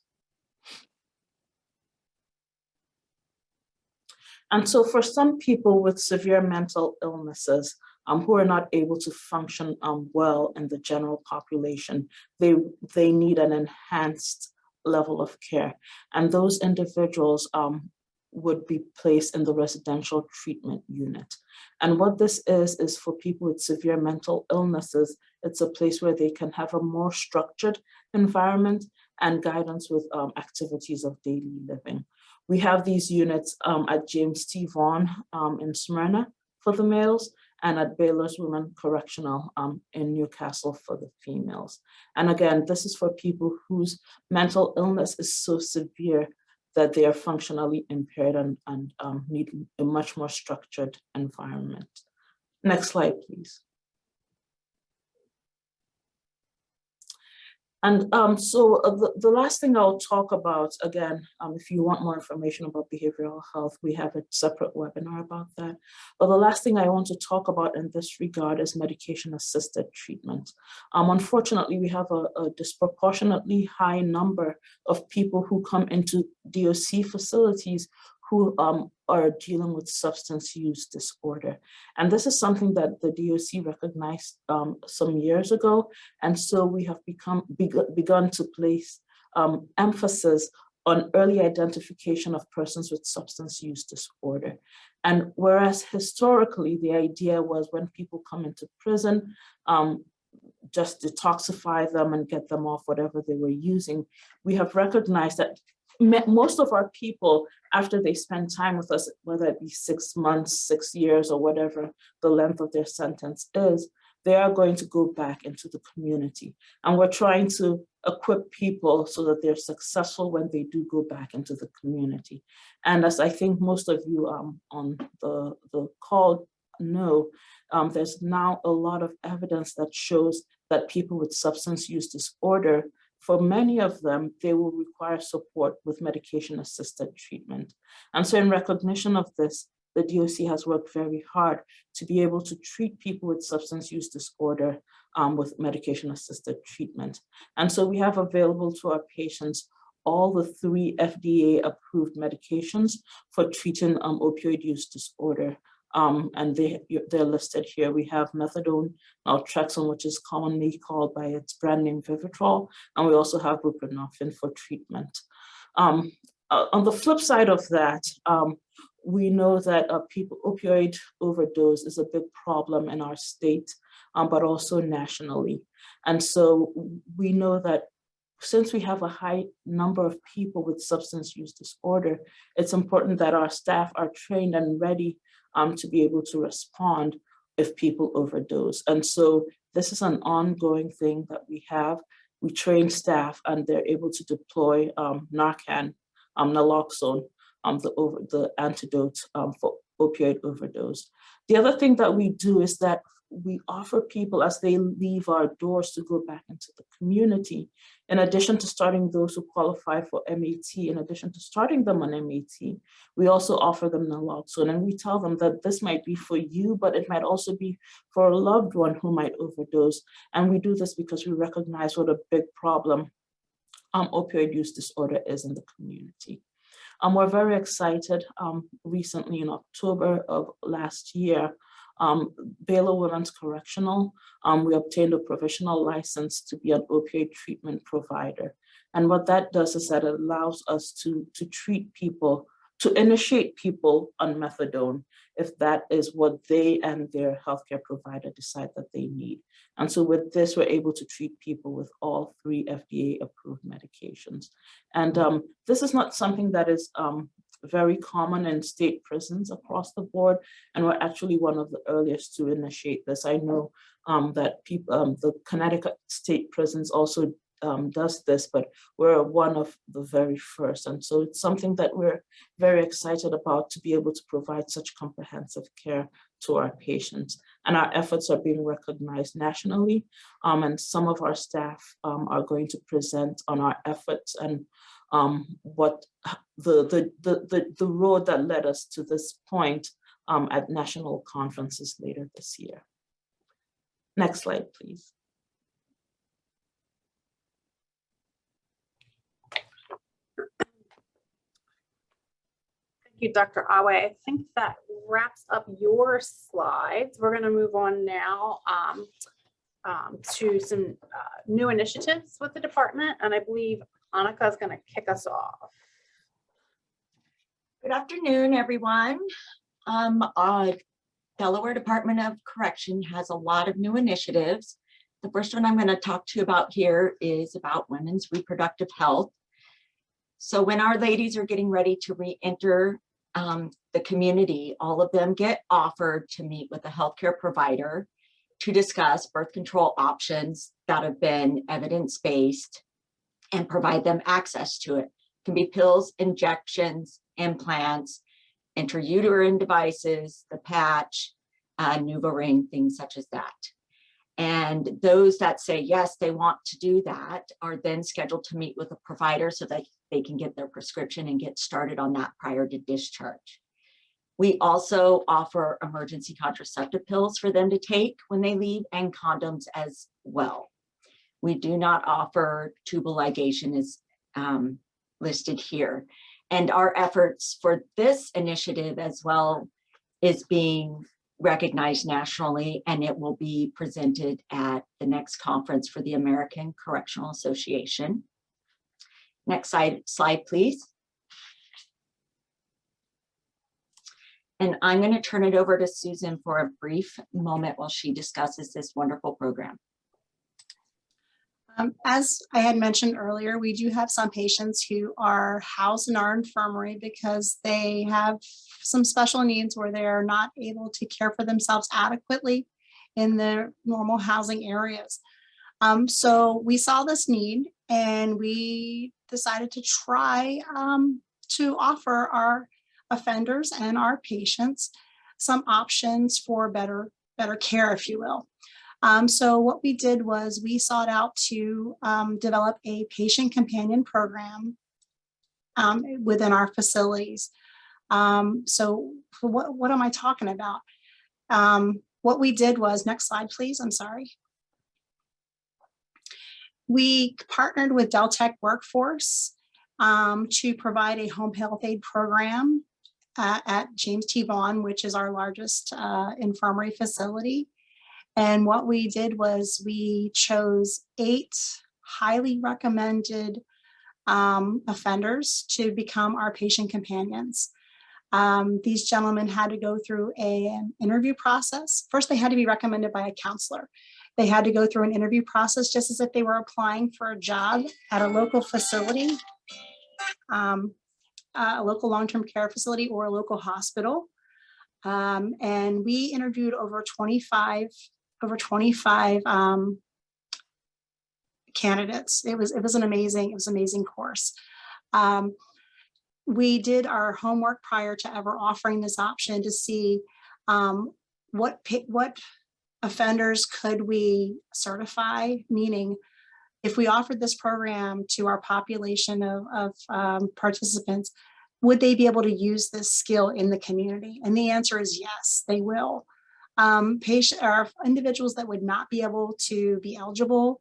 And so for some people with severe mental illnesses who are not able to function well in the general population, they need an enhanced level of care. And those individuals would be placed in the residential treatment unit. And what this is for people with severe mental illnesses, it's a place where they can have a more structured environment and guidance with activities of daily living. We have these units at James T. Vaughan in Smyrna for the males, and at Baylor's Women Correctional in Newcastle for the females. And again, this is for people whose mental illness is so severe that they are functionally impaired and need a much more structured environment. Next slide, please. And so the last thing I'll talk about, again, if you want more information about behavioral health, we have a separate webinar about that. But the last thing I want to talk about in this regard is medication-assisted treatment. Unfortunately, we have a disproportionately high number of people who come into DOC facilities who are dealing with substance use disorder. And this is something that the DOC recognized some years ago. And so we have begun to place emphasis on early identification of persons with substance use disorder. And whereas historically, the idea was when people come into prison, just detoxify them and get them off whatever they were using, we have recognized that most of our people, after they spend time with us, whether it be 6 months, 6 years, or whatever the length of their sentence is, they are going to go back into the community. And we're trying to equip people so that they're successful when they do go back into the community. And as I think most of you on the call know, there's now a lot of evidence that shows that people with substance use disorder, for many of them, they will require support with medication-assisted treatment. And so in recognition of this, the DOC has worked very hard to be able to treat people with substance use disorder with medication-assisted treatment. And so we have available to our patients all the 3 FDA-approved medications for treating opioid use disorder. And they're listed here. We have methadone, naltrexone, which is commonly called by its brand name Vivitrol, and we also have buprenorphine for treatment. On the flip side of that, We know that opioid overdose is a big problem in our state, but also nationally. And so we know that since we have a high number of people with substance use disorder, it's important that our staff are trained and ready to be able to respond if people overdose. And so this is an ongoing thing that we have. We train staff and they're able to deploy Narcan, naloxone, the antidote for opioid overdose. The other thing that we do is that we offer people, as they leave our doors, to go back into the community. In addition to starting those who qualify for MAT, in addition to starting them on MAT, we also offer them naloxone, and we tell them that this might be for you, but it might also be for a loved one who might overdose. And we do this because we recognize what a big problem opioid use disorder is in the community. We're very excited. Recently in October of last year, Baylor Women's Correctional, we obtained a provisional license to be an opioid treatment provider. And what that does is that it allows us to treat people, to initiate people on methadone, if that is what they and their healthcare provider decide that they need. And so with this, we're able to treat people with all 3 FDA-approved medications. And this is not something that is very common in state prisons across the board, and we're actually one of the earliest to initiate this. I know that people, the Connecticut state prisons also does this, but we're one of the very first. And so it's something that we're very excited about, to be able to provide such comprehensive care to our patients. And our efforts are being recognized nationally. And some of our staff are going to present on our efforts and what the road that led us to this point at national conferences later this year. Next slide, please. Thank you, Dr. Awele. I think that wraps up your slides. We're going to move on now to some new initiatives with the department, and I believe Anneke is going to kick us off. Good afternoon, everyone. Delaware Department of Correction has a lot of new initiatives. The first one I'm going to talk to you about here is about women's reproductive health. So when our ladies are getting ready to re-enter the community, all of them get offered to meet with a healthcare provider to discuss birth control options that have been evidence-based and provide them access to it. It can be pills, injections, implants, intrauterine devices, the patch, NuvaRing, things such as that. And those that say yes, they want to do that are then scheduled to meet with a provider so that they can get their prescription and get started on that prior to discharge. We also offer emergency contraceptive pills for them to take when they leave, and condoms as well. We do not offer tubal ligation as listed here. And our efforts for this initiative as well is being recognized nationally, and it will be presented at the next conference for the American Correctional Association. Next slide, please. And I'm going to turn it over to Susan for a brief moment while she discusses this wonderful program. As I had mentioned earlier, we do have some patients who are housed in our infirmary because they have some special needs where they're not able to care for themselves adequately in the normal housing areas. So we saw this need and we decided to try to offer our offenders and our patients some options for better care, if you will. So what we did was we sought out to develop a patient companion program within our facilities. So what am I talking about? What we did was, next slide, please, I'm sorry. We partnered with Deltec Workforce to provide a home health aid program at James T. Vaughn, which is our largest infirmary facility. And what we did was we chose 8 highly recommended offenders to become our patient companions. These gentlemen had to go through an interview process. First, they had to be recommended by a counselor. They had to go through an interview process just as if they were applying for a job at a local facility, a local long-term care facility or a local hospital. And we interviewed over 25 candidates. It was an amazing course. We did our homework prior to ever offering this option to see what offenders could we certify, meaning if we offered this program to our population of participants, would they be able to use this skill in the community? And the answer is yes, they will. Individuals that would not be able to be eligible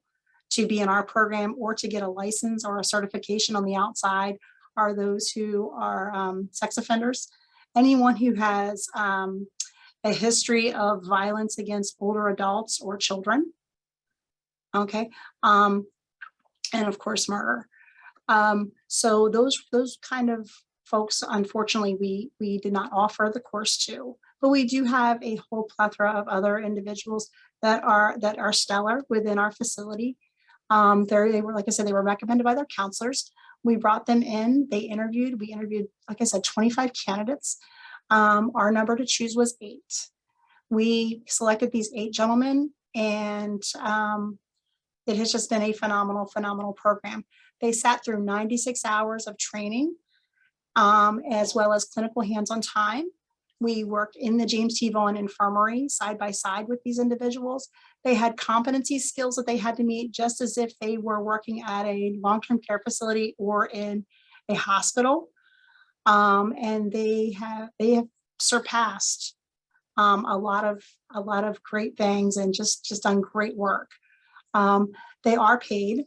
to be in our program or to get a license or a certification on the outside are those who are sex offenders. Anyone who has a history of violence against older adults or children, okay, and of course murder. So those kind of folks, unfortunately, we did not offer the course to, but we do have a whole plethora of other individuals that are stellar within our facility. They were, like I said, they were recommended by their counselors. We brought them in, we interviewed, like I said, 25 candidates. Our number to choose was 8. We selected these 8 gentlemen, and it has just been a phenomenal program. They sat through 96 hours of training, as well as clinical hands-on time. We worked in the James T. Vaughan Infirmary side by side with these individuals. They had competency skills that they had to meet just as if they were working at a long-term care facility or in a hospital. And they have surpassed a lot of great things and just done great work. They are paid.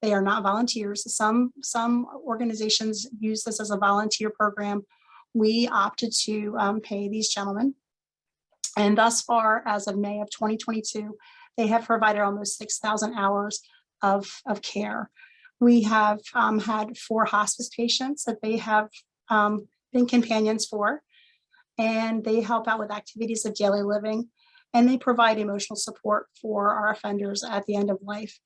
They are not volunteers. Some organizations use this as a volunteer program. We opted to pay these gentlemen. And thus far, as of May of 2022, they have provided almost 6,000 hours of care. We have had 4 hospice patients that they have been companions for, and they help out with activities of daily living, and they provide emotional support for our offenders at the end of life.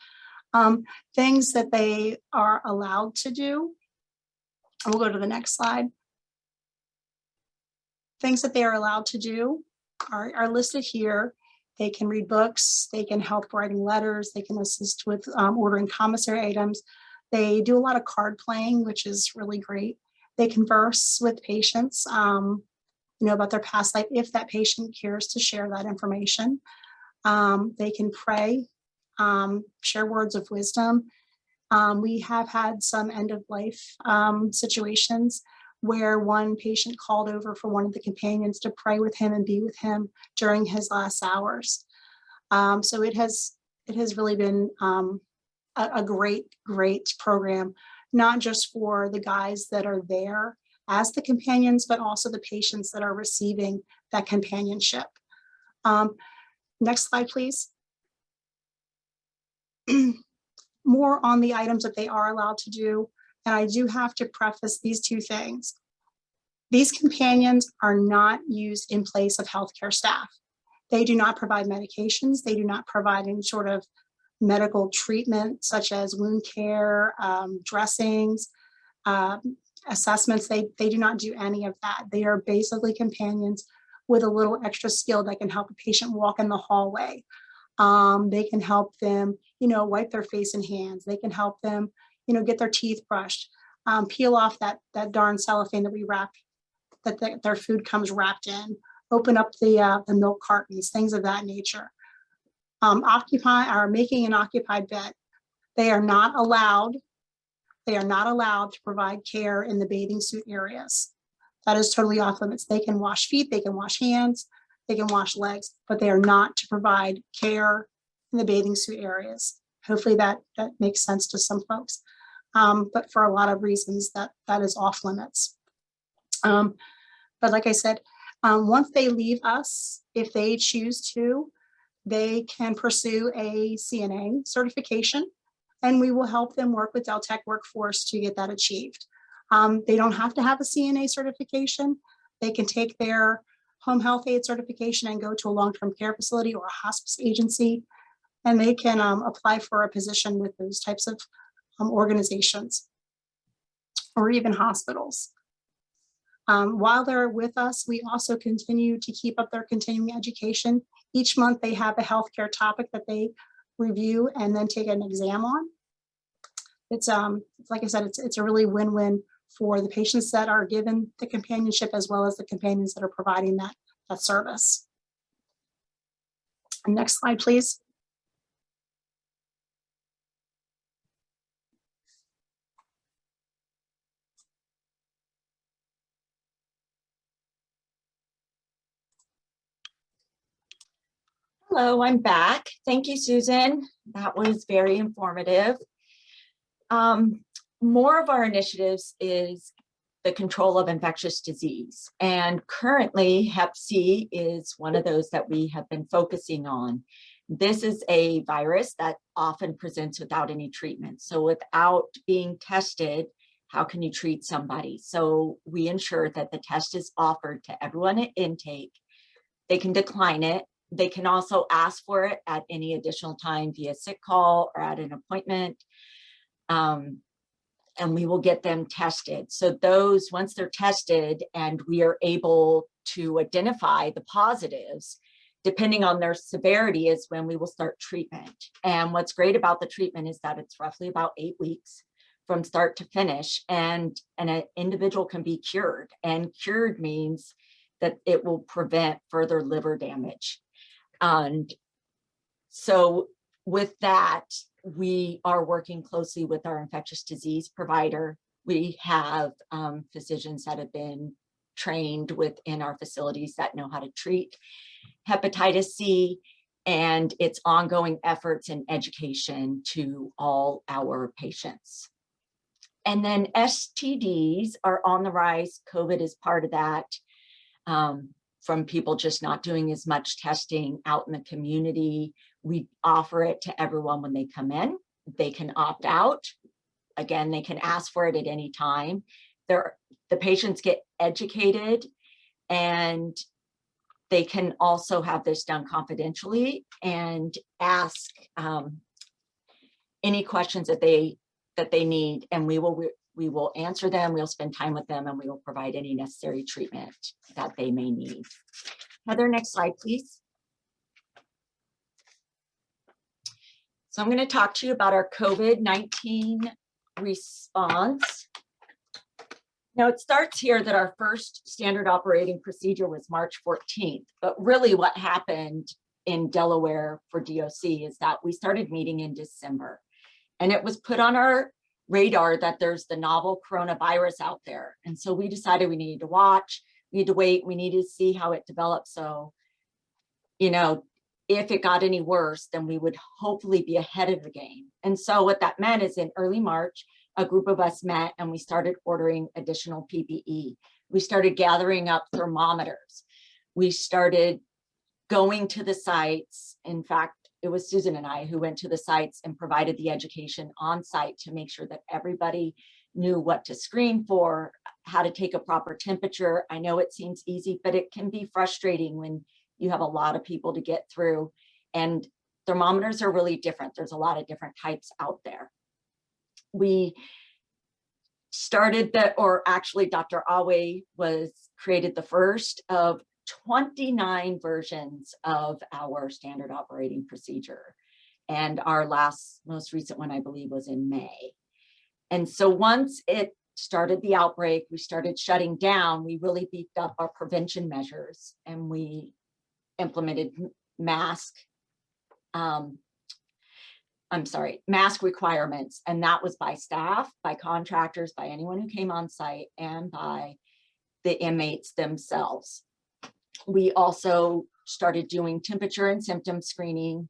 Things that they are allowed to do, and we'll go to the next slide. Things that they are allowed to do are listed here. They can read books, they can help writing letters, they can assist with ordering commissary items. They do a lot of card playing, which is really great. They converse with patients, about their past life if that patient cares to share that information. They can pray, share words of wisdom. We have had some end of life situations where one patient called over for one of the companions to pray with him and be with him during his last hours. So it has really been a great program, not just for the guys that are there as the companions, but also the patients that are receiving that companionship. Next slide, please. More on the items that they are allowed to do. And I do have to preface these 2 things. These companions are not used in place of healthcare staff. They do not provide medications. They do not provide any sort of medical treatment, such as wound care, dressings, assessments. They do not do any of that. They are basically companions with a little extra skill that can help a patient walk in the hallway. They can help them, wipe their face and hands. They can help them, get their teeth brushed, peel off that darn cellophane that we wrap, that their food comes wrapped in, open up the milk cartons, things of that nature. Making an occupied bed. They are not allowed to provide care in the bathing suit areas. That is totally off limits. They can wash feet, they can wash hands, they can wash legs, but they are not to provide care in the bathing suit areas. Hopefully that makes sense to some folks. But for a lot of reasons that is off limits. But like I said, once they leave us, if they choose to, they can pursue a CNA certification, and we will help them work with Deltec Workforce to get that achieved. They don't have to have a CNA certification. They can take their home health aid certification and go to a long-term care facility or a hospice agency, and they can apply for a position with those types of organizations or even hospitals. While they're with us, we also continue to keep up their continuing education. Each month they have a healthcare topic that they review and then take an exam on. It's like I said, it's a really win-win for the patients that are given the companionship as well as the companions that are providing that service. And next slide, please. Hello, I'm back. Thank you, Susan. That was very informative. More of our initiatives is the control of infectious disease. And currently Hep C is one of those that we have been focusing on. This is a virus that often presents without any treatment. So without being tested, how can you treat somebody? So we ensure that the test is offered to everyone at intake. They can decline it. They can also ask for it at any additional time via sick call or at an appointment. And we will get them tested. So those, once they're tested and we are able to identify the positives, depending on their severity is when we will start treatment. And what's great about the treatment is that it's roughly about 8 weeks from start to finish, and an individual can be cured. And cured means that it will prevent further liver damage. And so with that, we are working closely with our infectious disease provider. We have physicians that have been trained within our facilities that know how to treat hepatitis C, and its ongoing efforts and education to all our patients. And then STDs are on the rise. COVID is part of that, from people just not doing as much testing out in the community. We offer it to everyone when they come in. They can opt out. Again, they can ask for it at any time. The patients get educated, and they can also have this done confidentially and ask any questions that they need, and we will answer them. We'll spend time with them, and we will provide any necessary treatment that they may need. Heather, next slide, please. So I'm going to talk to you about our COVID-19 response. Now, it starts here that our first standard operating procedure was March 14th, but really what happened in Delaware for DOC is that we started meeting in December, and it was put on our radar that there's the novel coronavirus out there. And so we decided we needed to watch, we need to wait, we needed to see how it developed. So, you know, if it got any worse, then we would hopefully be ahead of the game. And so what that meant is in early March, a group of us met and we started ordering additional PPE. We started gathering up thermometers. We started going to the sites. In fact, it was Susan and I who went to the sites and provided the education on site to make sure that everybody knew what to screen for, how to take a proper temperature. I know it seems easy, but it can be frustrating when you have a lot of people to get through, and thermometers are really different. There's a lot of different types out there. We started actually Dr. Awele created the first of 29 versions of our standard operating procedure. And our most recent one, I believe, was in May. And so once it started the outbreak, we started shutting down, we really beefed up our prevention measures, and we implemented mask requirements. And that was by staff, by contractors, by anyone who came on site, and by the inmates themselves. We also started doing temperature and symptom screening,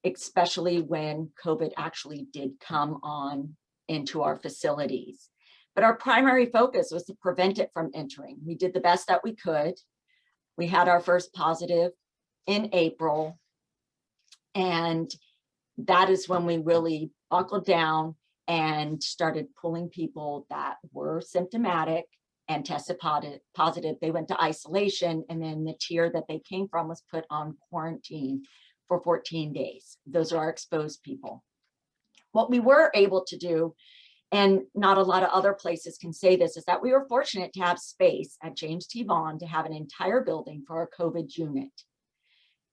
especially when COVID actually did come on into our facilities. But our primary focus was to prevent it from entering. We did the best that we could. We had our first positive in April, and that is when we really buckled down and started pulling people that were symptomatic and tested positive, they went to isolation, and then the tier that they came from was put on quarantine for 14 days. Those are our exposed people. What we were able to do, and not a lot of other places can say this, is that we were fortunate to have space at James T. Vaughn to have an entire building for our COVID unit.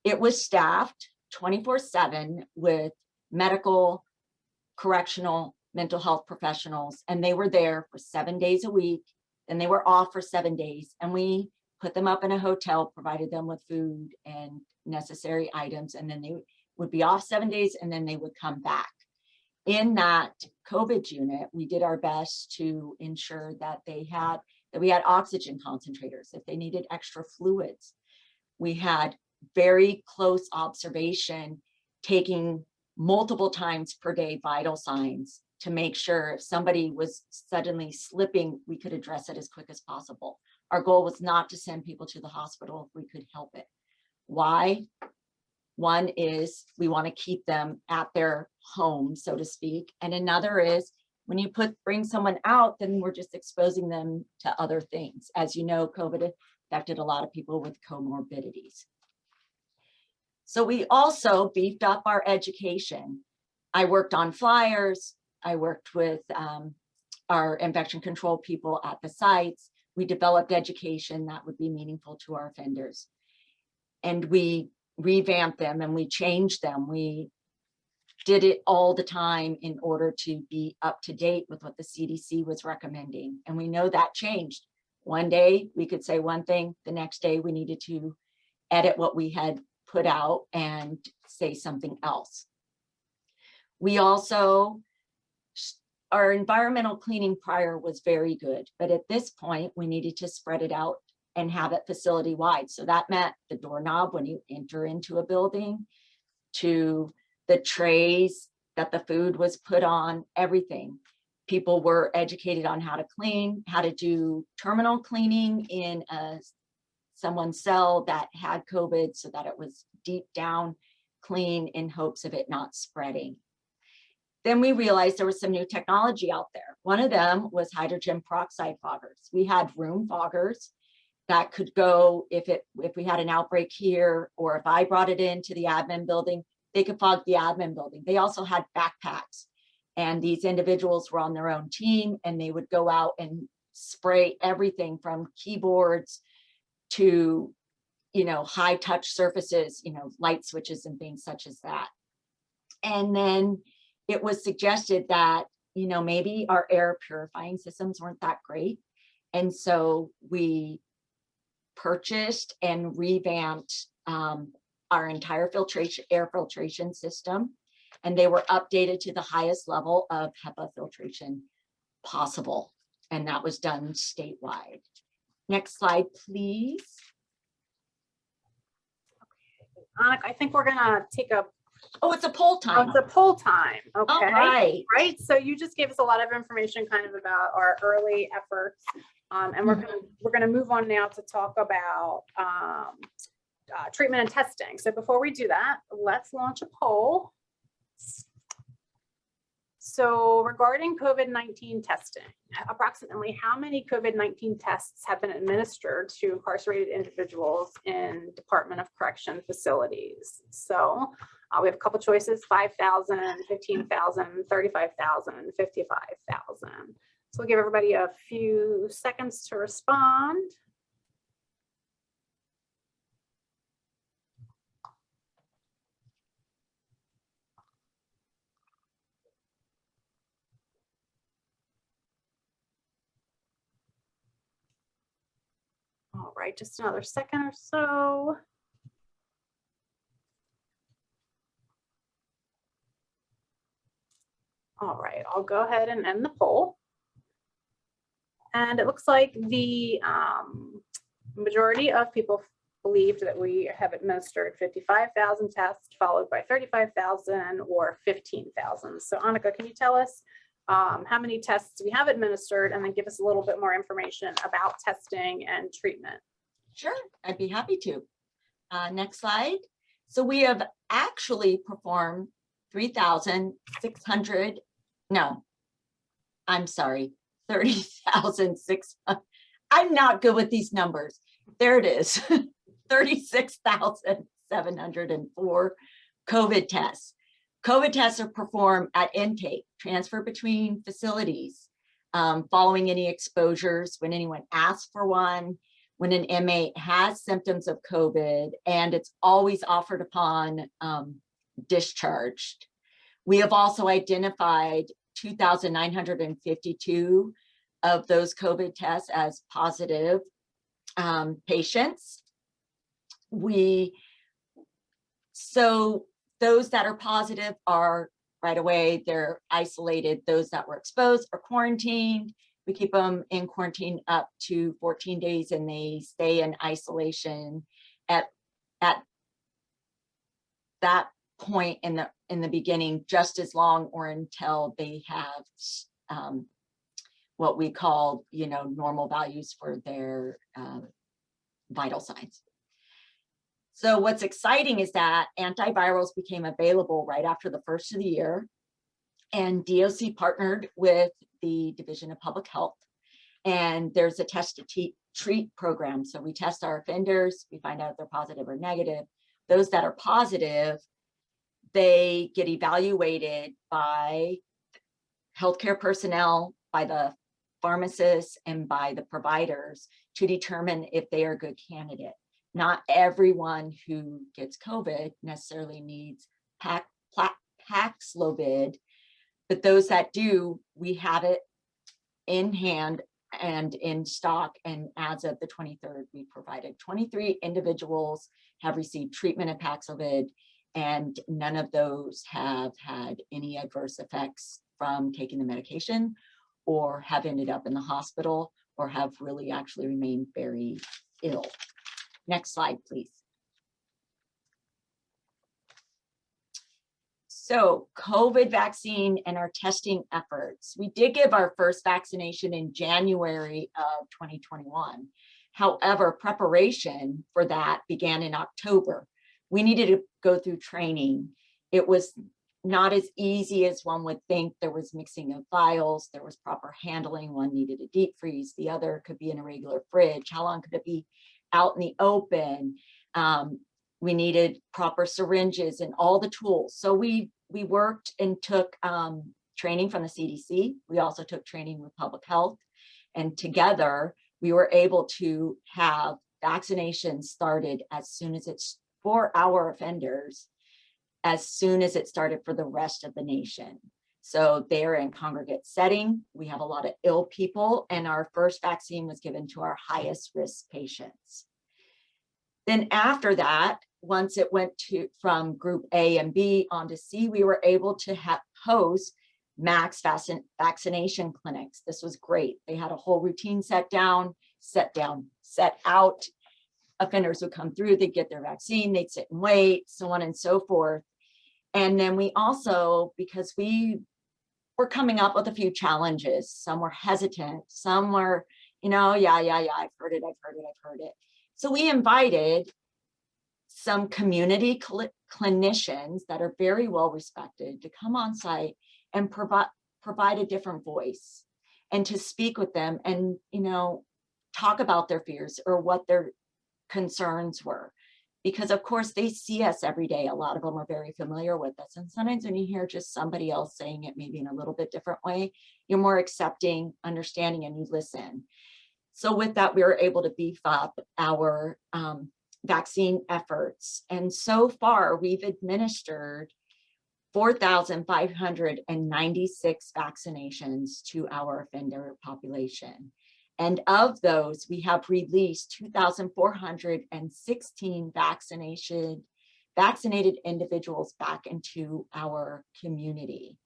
It was staffed 24/7 with medical, correctional, mental health professionals, and they were there for 7 days a week. Then they were off for 7 days, and we put them up in a hotel, provided them with food and necessary items, and then they would be off 7 days, and then they would come back. In that COVID unit, we did our best to ensure that we had oxygen concentrators, if they needed extra fluids. We had very close observation, taking multiple times per day vital signs to make sure if somebody was suddenly slipping, we could address it as quick as possible. Our goal was not to send people to the hospital if we could help it. Why? One is we want to keep them at their home, so to speak. And another is when you bring someone out, then we're just exposing them to other things. As you know, COVID affected a lot of people with comorbidities. So we also beefed up our education. I worked on flyers. I worked with our infection control people at the sites. We developed education that would be meaningful to our offenders. And we revamped them and we changed them. We did it all the time in order to be up to date with what the CDC was recommending. And we know that changed. One day we could say one thing, the next day we needed to edit what we had put out and say something else. We also, our environmental cleaning prior was very good, but at this point we needed to spread it out and have it facility wide. So that meant the doorknob when you enter into a building, to the trays that the food was put on, everything. People were educated on how to clean, how to do terminal cleaning in someone's cell that had COVID so that it was deep down clean in hopes of it not spreading. Then we realized there was some new technology out there. One of them was hydrogen peroxide foggers. We had room foggers that could go if we had an outbreak here, or if I brought it into the admin building, they could fog the admin building. They also had backpacks, and these individuals were on their own team, and they would go out and spray everything from keyboards to, high touch surfaces, light switches and things such as that. And then it was suggested that, maybe our air purifying systems weren't that great. And so we purchased and revamped our entire air filtration system, and they were updated to the highest level of HEPA filtration possible. And that was done statewide. Next slide, please. Anneke, I think we're gonna take a Oh, it's a poll time. It's a poll time. Okay. All right. Right. So you just gave us a lot of information kind of about our early efforts. And we're gonna move on now to talk about treatment and testing. So before we do that, let's launch a poll. So regarding COVID-19 testing, approximately how many COVID-19 tests have been administered to incarcerated individuals in Department of Correction facilities? So we have a couple choices: 5,000, 15,000, 35,000, 55,000. So we'll give everybody a few seconds to respond. All right, just another second or so. All right, I'll go ahead and end the poll. And it looks like the majority of people believed that we have administered 55,000 tests, followed by 35,000 or 15,000. So Anneke, can you tell us how many tests we have administered, and then give us a little bit more information about testing and treatment? Sure, I'd be happy to. Next slide. So we have actually performed 30,600. I'm not good with these numbers. There it is. 36,704 COVID tests. COVID tests are performed at intake, transfer between facilities, following any exposures, when anyone asks for one, when an inmate has symptoms of COVID, and it's always offered upon discharged. We have also identified 2,952 of those COVID tests as positive patients. So those that are positive are right away, they're isolated. Those that were exposed are quarantined. We keep them in quarantine up to 14 days and they stay in isolation at that point in the beginning, just as long or until they have what we call, normal values for their vital signs. So what's exciting is that antivirals became available right after the first of the year, and DOC partnered with the Division of Public Health, and there's a test to treat program. So we test our offenders, we find out if they're positive or negative. Those that are positive, they get evaluated by healthcare personnel, by the pharmacists, and by the providers to determine if they are a good candidate. Not everyone who gets COVID necessarily needs Paxlovid, but those that do, we have it in hand and in stock. And as of the 23rd, we provided 23 individuals have received treatment of Paxlovid, and none of those have had any adverse effects from taking the medication, or have ended up in the hospital, or have really actually remained very ill. Next slide, please. So COVID vaccine and our testing efforts. We did give our first vaccination in January of 2021. However, preparation for that began in October. We needed to go through training. It was not as easy as one would think. There was mixing of vials, there was proper handling. One needed a deep freeze, the other could be in a regular fridge. How long could it be out in the open? We needed proper syringes and all the tools. So we worked and took training from the CDC. We also took training with public health, and together we were able to have vaccinations started as soon as it's for our offenders, as soon as it started for the rest of the nation. So they're in congregate setting. We have a lot of ill people, and our first vaccine was given to our highest risk patients. Then after that, once it went from group A and B onto C, we were able to host max vaccination clinics. This was great. They had a whole routine set out. Offenders would come through, they'd get their vaccine, they'd sit and wait, so on and so forth. And then we also, because we were coming up with a few challenges, some were hesitant, some were, yeah, I've heard it. So we invited some community clinicians that are very well respected to come on site and provide a different voice, and to speak with them and, talk about their fears or what their concerns were. Because of course they see us every day. A lot of them are very familiar with us. And sometimes when you hear just somebody else saying it maybe in a little bit different way, you're more accepting, understanding, and you listen. So with that, we were able to beef up our vaccine efforts. And so far we've administered 4,596 vaccinations to our offender population. And of those, we have released 2,416 vaccinated individuals back into our community.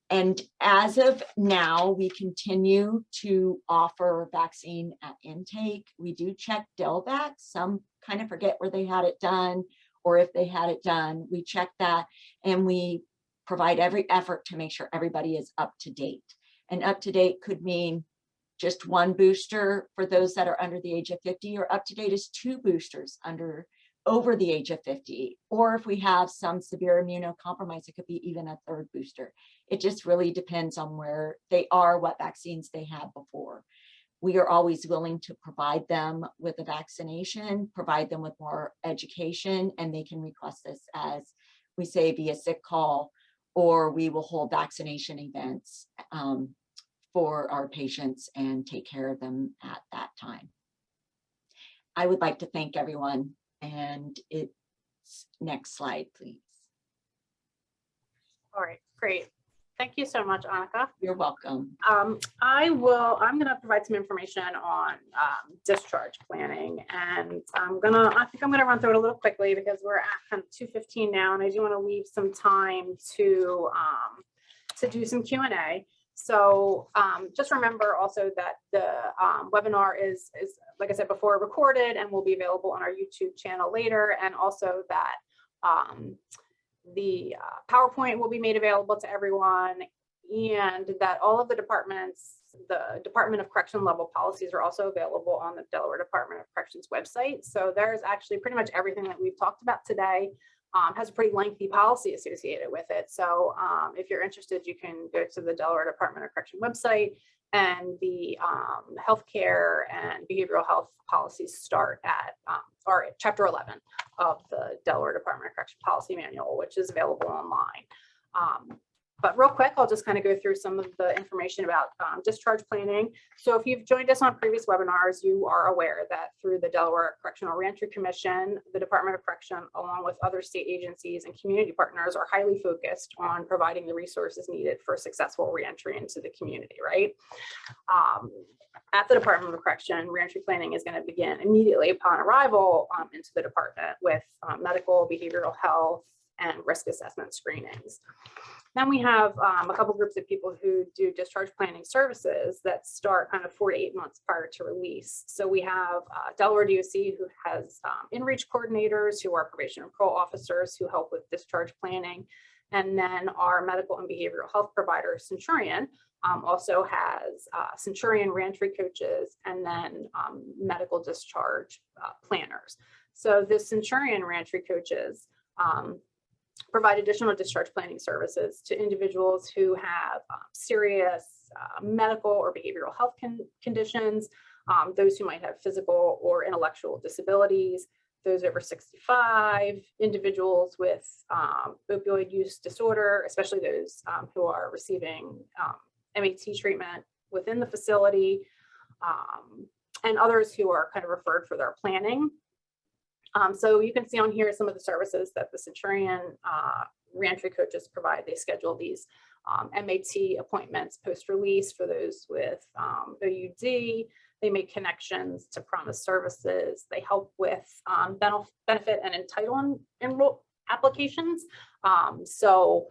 And as of now, we continue to offer vaccine at intake. We do check Delvac. Some kind of forget where they had it done, or if they had it done, we check that, and we provide every effort to make sure everybody is up to date. And up to date could mean just one booster for those that are under the age of 50, or up to date is 2 boosters over the age of 50. Or if we have some severe immunocompromise, it could be even a 3rd booster. It just really depends on where they are, what vaccines they had before. We are always willing to provide them with a vaccination, provide them with more education, and they can request this, as we say, via sick call, or we will hold vaccination events for our patients and take care of them at that time. I would like to thank everyone, and it's next slide, please. All right, great. Thank you so much, Anneke. You're welcome. I'm going to provide some information on discharge planning, and I think I'm going to run through it a little quickly because we're at kind of 2:15 now, and I do want to leave some time to do some Q&A. So just remember also that the webinar is, like I said before, recorded and will be available on our YouTube channel later, and also that the PowerPoint will be made available to everyone, and that all of the departments, the Department of Correction level policies are also available on the Delaware Department of Corrections website. So there's actually pretty much everything that we've talked about today has a pretty lengthy policy associated with it. So if you're interested, you can go to the Delaware Department of Correction website, and the healthcare and behavioral health policies start at Chapter 11 of the Delaware Department of Correction Policy Manual, which is available online. But real quick, I'll just kind of go through some of the information about discharge planning. So if you've joined us on previous webinars, you are aware that through the Delaware Correctional Reentry Commission, the Department of Correction, along with other state agencies and community partners, are highly focused on providing the resources needed for successful reentry into the community, right? At the Department of Correction, reentry planning is going to begin immediately upon arrival into the department with medical, behavioral health, and risk assessment screenings. Then we have a couple groups of people who do discharge planning services that start kind of 4 to 8 months prior to release. So we have Delaware DOC, who has in-reach coordinators, who are probation and parole officers who help with discharge planning. And then our medical and behavioral health provider, Centurion, also has Centurion reentry coaches, and then medical discharge planners. So the Centurion reentry coaches provide additional discharge planning services to individuals who have serious medical or behavioral health conditions, those who might have physical or intellectual disabilities, those over 65, individuals with opioid use disorder, especially those who are receiving MAT treatment within the facility, and others who are kind of referred for their planning. So you can see on here some of the services that the Centurion reentry coaches provide. They schedule these MAT appointments post-release for those with OUD. They make connections to promised services. They help with benefit and entitlement enroll applications. So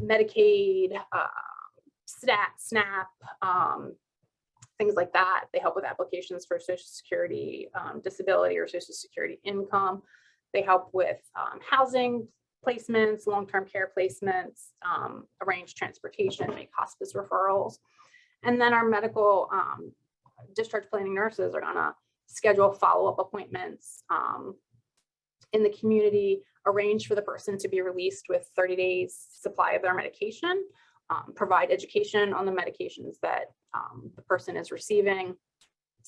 Medicaid, SNAP, things like that. They help with applications for Social Security disability or Social Security income. They help with housing placements, long-term care placements, arrange transportation, make hospice referrals. And then our medical discharge planning nurses are gonna schedule follow-up appointments in the community, arrange for the person to be released with 30 days supply of their medication, provide education on the medications that the person is receiving,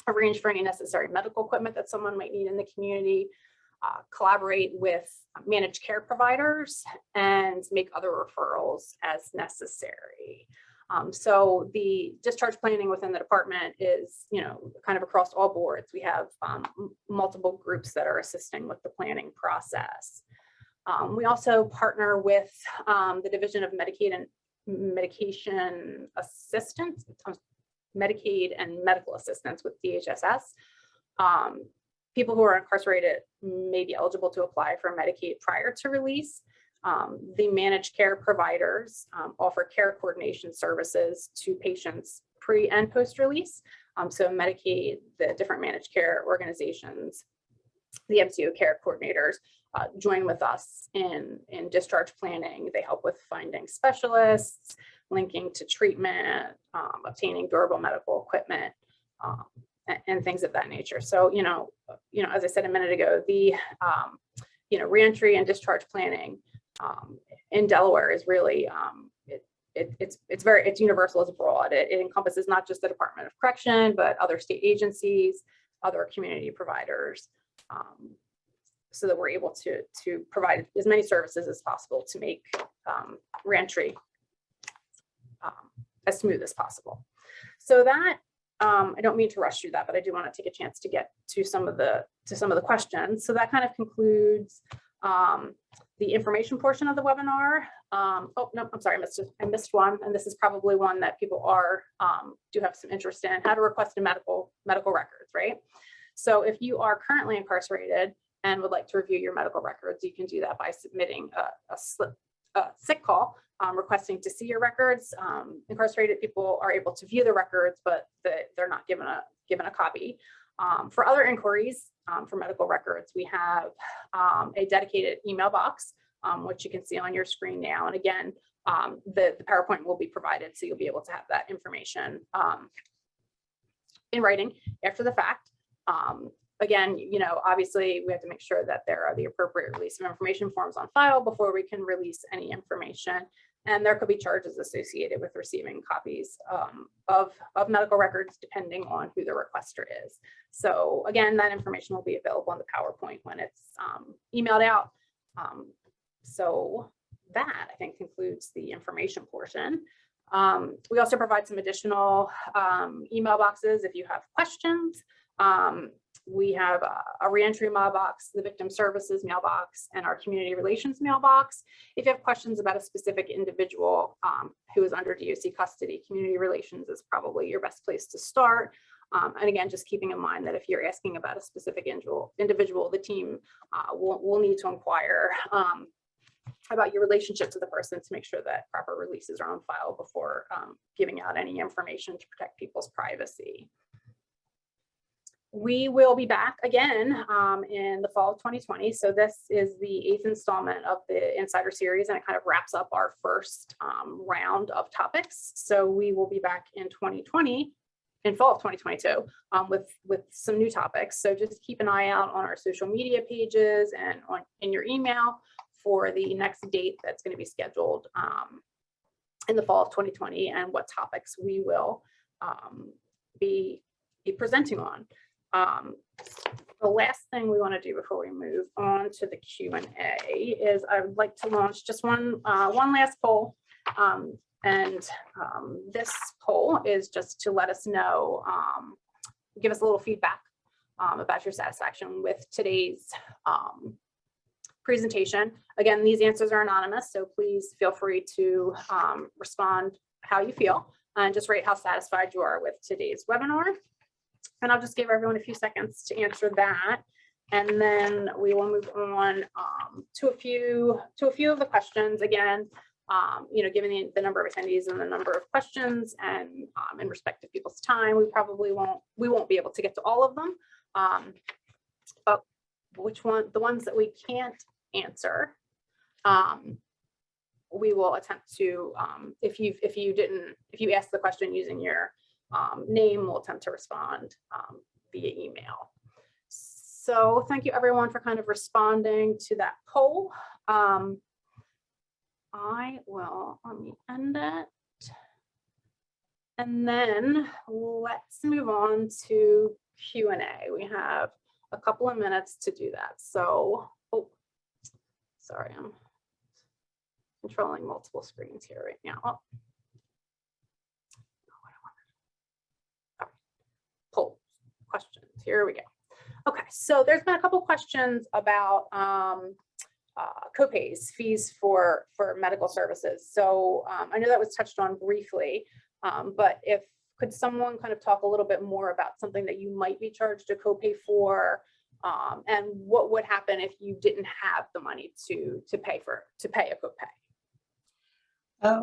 arrange for any necessary medical equipment that someone might need in the community, collaborate with managed care providers, and make other referrals as necessary. So the discharge planning within the department is, kind of across all boards. We have multiple groups that are assisting with the planning process. We also partner with the Division of Medicaid and Medication Assistance, Medicaid and Medical Assistance with DHSS. People who are incarcerated may be eligible to apply for Medicaid prior to release. The managed care providers offer care coordination services to patients pre and post-release. So Medicaid, the different managed care organizations, the MCO care coordinators join with us in discharge planning. They help with finding specialists, linking to treatment, obtaining durable medical equipment, and things of that nature. So, as I said a minute ago, the, reentry and discharge planning in Delaware is really, it's universal, it's broad. It encompasses not just the Department of Correction, but other state agencies, other community providers, so that we're able to provide as many services as possible to make reentry as smooth as possible. So that, I don't mean to rush through that, but I do want to take a chance to get to some of the questions. So that kind of concludes the information portion of the webinar. Oh, no, I'm sorry, I missed one. And this is probably one that people do have some interest in: how to request a medical records, right? So if you are currently incarcerated and would like to review your medical records, you can do that by submitting a sick call, requesting to see your records. Incarcerated people are able to view the records, but they're not given a copy. For other inquiries for medical records, we have a dedicated email box, which you can see on your screen now. And again, the PowerPoint will be provided, so you'll be able to have that information in writing after the fact. Again, obviously we have to make sure that there are the appropriate release of information forms on file before we can release any information. And there could be charges associated with receiving copies of medical records, depending on who the requester is. So again, that information will be available on the PowerPoint when it's emailed out. So that, I think, concludes the information portion. We also provide some additional email boxes if you have questions. We have a reentry mailbox, the victim services mailbox, and our community relations mailbox. If you have questions about a specific individual who is under DOC custody, community relations is probably your best place to start. And again, just keeping in mind that if you're asking about a specific individual, the team will need to inquire about your relationship to the person to make sure that proper releases are on file before giving out any information to protect people's privacy. We will be back again in the fall of 2020. So this is the 8th installment of the Insider series, and it kind of wraps up our first round of topics. So we will be back in 2020, in fall of 2022, with some new topics. So just keep an eye out on our social media pages and in your email for the next date that's going to be scheduled in the fall of 2020 and what topics we will be presenting on. The last thing we want to do before we move on to the Q&A is I would like to launch just one last poll. This poll is just to let us know, give us a little feedback about your satisfaction with today's presentation. Again, these answers are anonymous, so please feel free to respond how you feel and just rate how satisfied you are with today's webinar. And I'll just give everyone a few seconds to answer that. And then we will move on to a few of the questions. Again, given the number of attendees and the number of questions and in respect of people's time, we won't be able to get to all of them. But the ones that we can't answer, we will attempt to, if you ask the question using your name, we'll attempt to respond via email. So thank you everyone for kind of responding to that poll. Let me end it. And then let's move on to Q&A. We have a couple of minutes to do that. So, sorry, I'm controlling multiple screens here right now. Poll questions. Here we go. Okay, so there's been a couple questions about copays, fees for medical services. So I know that was touched on briefly, but could someone kind of talk a little bit more about something that you might be charged a copay for, and what would happen if you didn't have the money to pay a copay?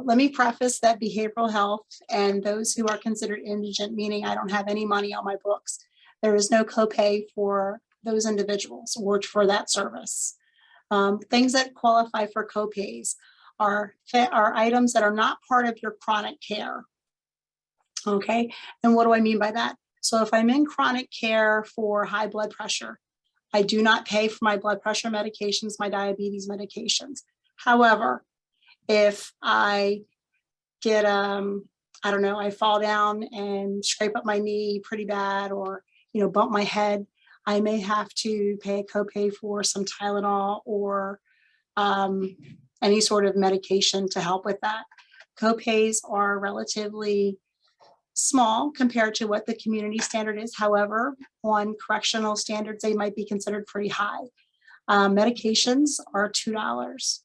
Let me preface that behavioral health and those who are considered indigent, meaning I don't have any money on my books, there is no copay for those individuals or for that service. Things that qualify for copays are items that are not part of your chronic care. Okay, and what do I mean by that? So if I'm in chronic care for high blood pressure, I do not pay for my blood pressure medications, my diabetes medications. However, if I get, I don't know, I fall down and scrape up my knee pretty bad, or, bump my head, I may have to pay a copay for some Tylenol or any sort of medication to help with that. Copays are relatively small compared to what the community standard is. However, on correctional standards, they might be considered pretty high. Medications are $2.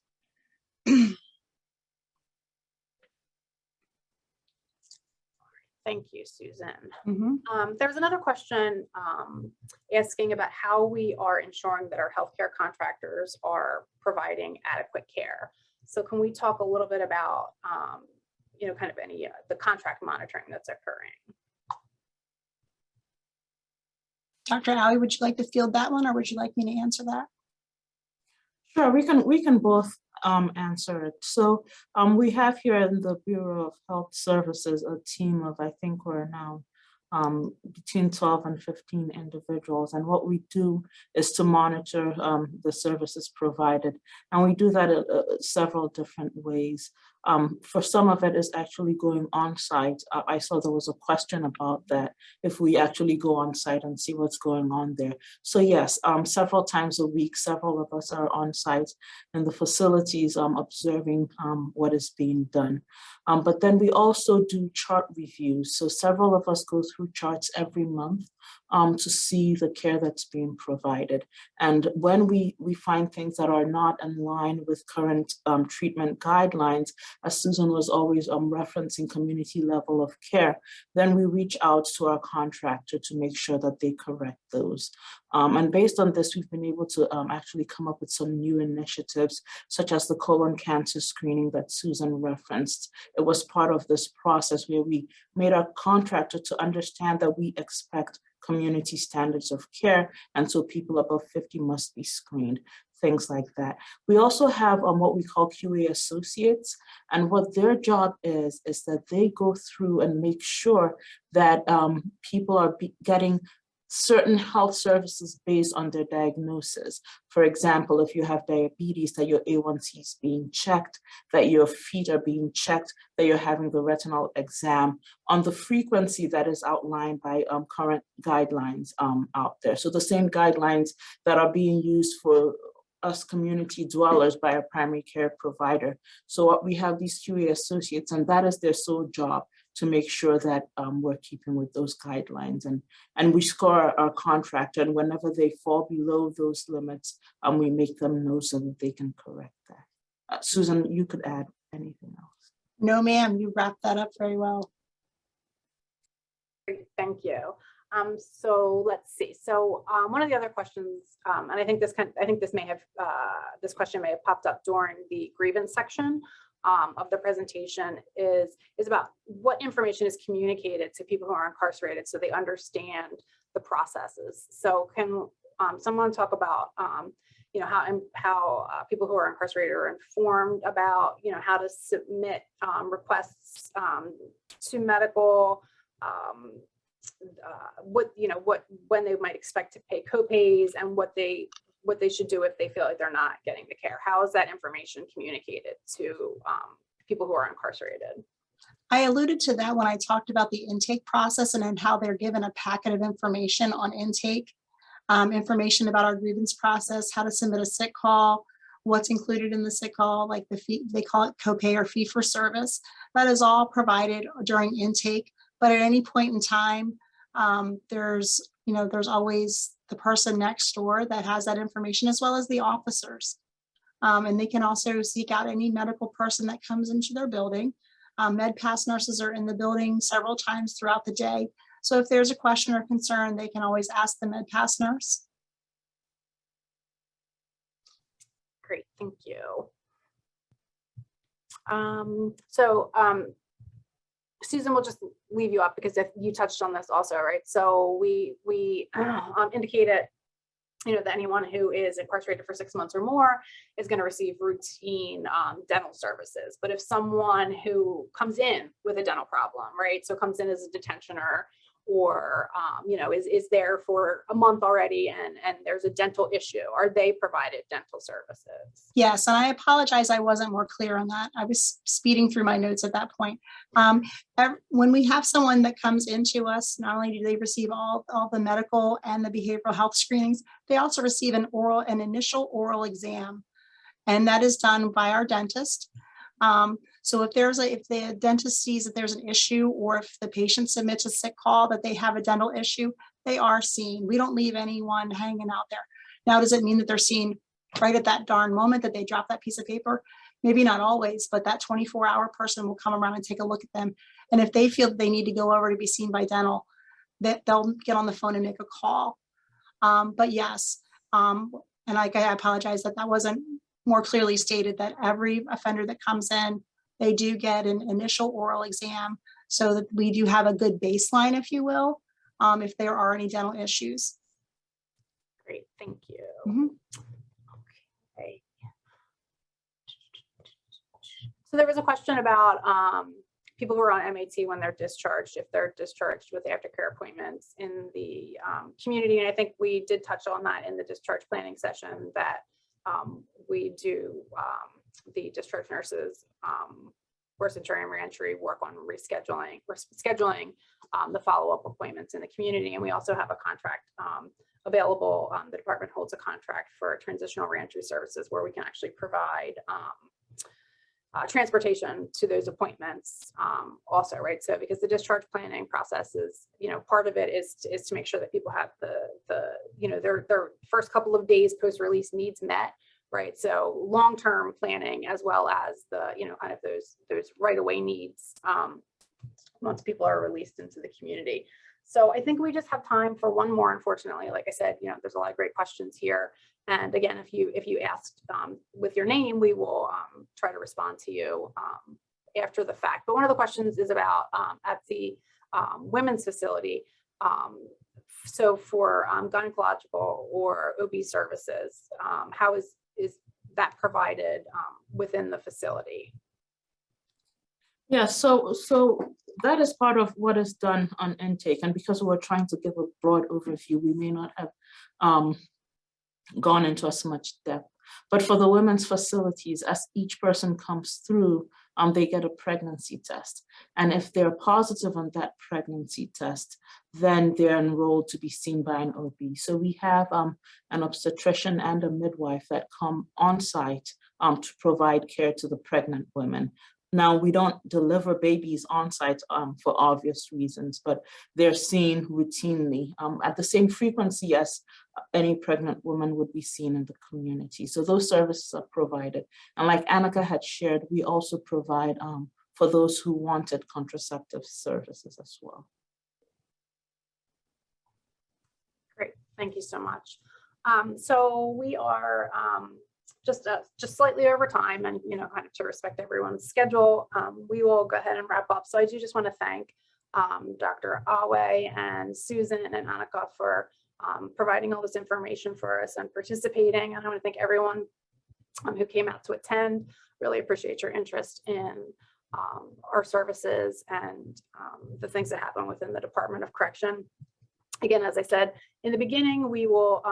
Thank you, Susan. Mhm. There was another question asking about how we are ensuring that our healthcare contractors are providing adequate care. So can we talk a little bit about, kind of any the contract monitoring that's occurring? Dr. Alley, would you like to field that one, or would you like me to answer that? Sure, we can both answer it. So we have here in the Bureau of Health Services a team of, I think we're now between 12 and 15 individuals. And what we do is to monitor the services provided. And we do that several different ways. For some of it is actually going on site. I saw there was a question about that, if we actually go on site and see what's going on there. So yes, several times a week, several of us are on site in the facilities observing what is being done. But then we also do chart reviews. So several of us go through charts every month to see the care that's being provided. And when we find things that are not in line with current treatment guidelines, as Susan was always referencing community level of care, then we reach out to our contractor to make sure that they correct those. And based on this, we've been able to actually come up with some new initiatives, such as the colon cancer screening that Susan referenced. It was part of this process where we made our contractor to understand that we expect community standards of care, and so people above 50 must be screened, things like that. We also have what we call QA associates, and what their job is that they go through and make sure that people are getting certain health services based on their diagnosis. For example, if you have diabetes, that your A1C is being checked, that your feet are being checked, that you're having the retinal exam on the frequency that is outlined by current guidelines out there. So the same guidelines that are being used for us community dwellers by a primary care provider. So we have these QA associates, and that is their sole job, to make sure that we're keeping with those guidelines. And we score our contractor, and whenever they fall below those limits, we make them know so that they can correct that. Susan, you could add anything else. No, ma'am, you wrapped that up very well. Great, thank you. So let's see. So one of the other questions, and I think this question may have popped up during the grievance section of the presentation, is about what information is communicated to people who are incarcerated so they understand the processes. So can someone talk about how people who are incarcerated are informed about how to submit requests to medical, when they might expect to pay copays, and what they should do if they feel like they're not getting the care? How is that information communicated to people who are incarcerated? I alluded to that when I talked about the intake process and then how they're given a packet of information on intake, information about our grievance process, how to submit a sick call, what's included in the sick call, like the fee, they call it copay or fee for service. That is all provided during intake. But at any point in time, there's always the person next door that has that information, as well as the officers. And they can also seek out any medical person that comes into their building. Med pass nurses are in the building several times throughout the day. So if there's a question or concern, they can always ask the med pass nurse. Great, thank you. Susan, we'll just leave you up because if you touched on this also, right? So we indicated, that anyone who is incarcerated for 6 months or more is going to receive routine dental services. But if someone who comes in with a dental problem, right? So comes in as a detentioner or is there for a month already and there's a dental issue. Are they provided dental services? Yes, and I apologize, I wasn't more clear on that. I was speeding through my notes at that point. When we have someone that comes into us, not only do they receive all the medical and the behavioral health screenings, they also receive an initial oral exam, and that is done by our dentist. So if the dentist sees that there's an issue, or if the patient submits a sick call that they have a dental issue, they are seen. We don't leave anyone hanging out there. Now, does it mean that they're seen right at that darn moment that they drop that piece of paper? Maybe not always, but that 24-hour person will come around and take a look at them. And if they feel that they need to go over to be seen by dental, that they'll get on the phone and make a call. But yes, and I apologize that wasn't more clearly stated, that every offender that comes in, they do get an initial oral exam so that we do have a good baseline, if you will, if there are any dental issues. Great, thank you. Mhm. Okay. So there was a question about people who are on MAT when they're discharged, if they're discharged with aftercare appointments in the community. And I think we did touch on that in the discharge planning session, that we do, the discharge nurses, course entry and reentry, work on scheduling the follow-up appointments in the community. And we also have a contract available. The department holds a contract for transitional reentry services where we can actually provide transportation to those appointments also, right? So because the discharge planning process is, part of it is to make sure that people have their first couple of days post-release needs met, right? So long-term planning, as well as the, kind of those right-away needs once people are released into the community. So I think we just have time for one more, unfortunately. Like I said, there's a lot of great questions here. And again, if you asked with your name, we will try to respond to you after the fact. But one of the questions is about at the women's facility. So for gynecological or OB services, how is that provided within the facility? Yeah, so that is part of what is done on intake. And because we're trying to give a broad overview, we may not have gone into as much depth. But for the women's facilities, as each person comes through, they get a pregnancy test. And if they're positive on that pregnancy test, then they're enrolled to be seen by an OB. So we have an obstetrician and a midwife that come on site to provide care to the pregnant women. Now, we don't deliver babies on site for obvious reasons, but they're seen routinely at the same frequency as any pregnant woman would be seen in the community. So those services are provided. And like Anneke had shared, we also provide for those who wanted contraceptive services as well. Great, thank you so much. So we are just slightly over time, and kind of to respect everyone's schedule, we will go ahead and wrap up. So I do just want to thank Dr. Awele and Susan and Anneke for providing all this information for us and participating. And I want to thank everyone who came out to attend. Really appreciate your interest in our services and the things that happen within the Department of Correction. Again, as I said in the beginning, we will,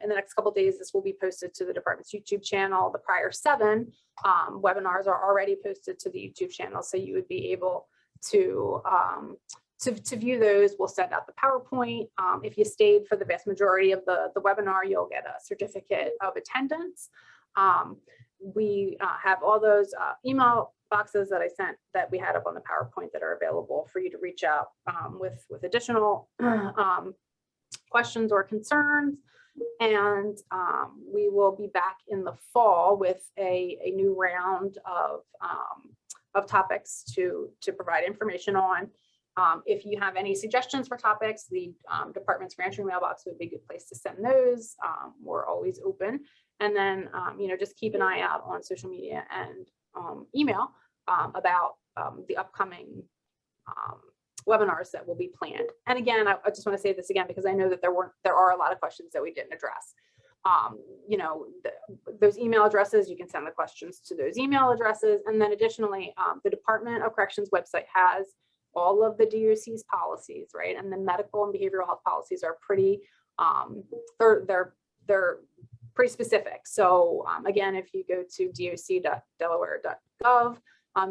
in the next couple of days, this will be posted to the department's YouTube channel. The prior 7 webinars are already posted to the YouTube channel, so you would be able to view those. We'll send out the PowerPoint. If you stayed for the vast majority of the webinar, you'll get a certificate of attendance. We have all those email boxes that I sent that we had up on the PowerPoint that are available for you to reach out with additional questions or concerns. And we will be back in the fall with a new round of topics to provide information on. If you have any suggestions for topics, the department's reentry mailbox would be a good place to send those. We're always open. And then, just keep an eye out on social media and email about the upcoming webinars that will be planned. And again, I just want to say this again, because I know that there are a lot of questions that we didn't address. Those email addresses, you can send the questions to those email addresses. And then additionally, the Department of Corrections website has all of the DOC's policies, right? And the medical and behavioral health policies are pretty, they're pretty specific. So again, if you go to doc.delaware.gov,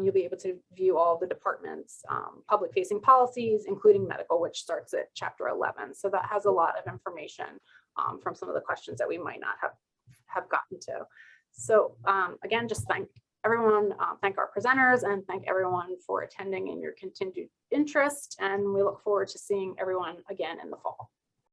you'll be able to view all the department's public facing policies, including medical, which starts at chapter 11. So that has a lot of information from some of the questions that we might not have gotten to. So again, just thank everyone, thank our presenters, and thank everyone for attending and your continued interest. And we look forward to seeing everyone again in the fall.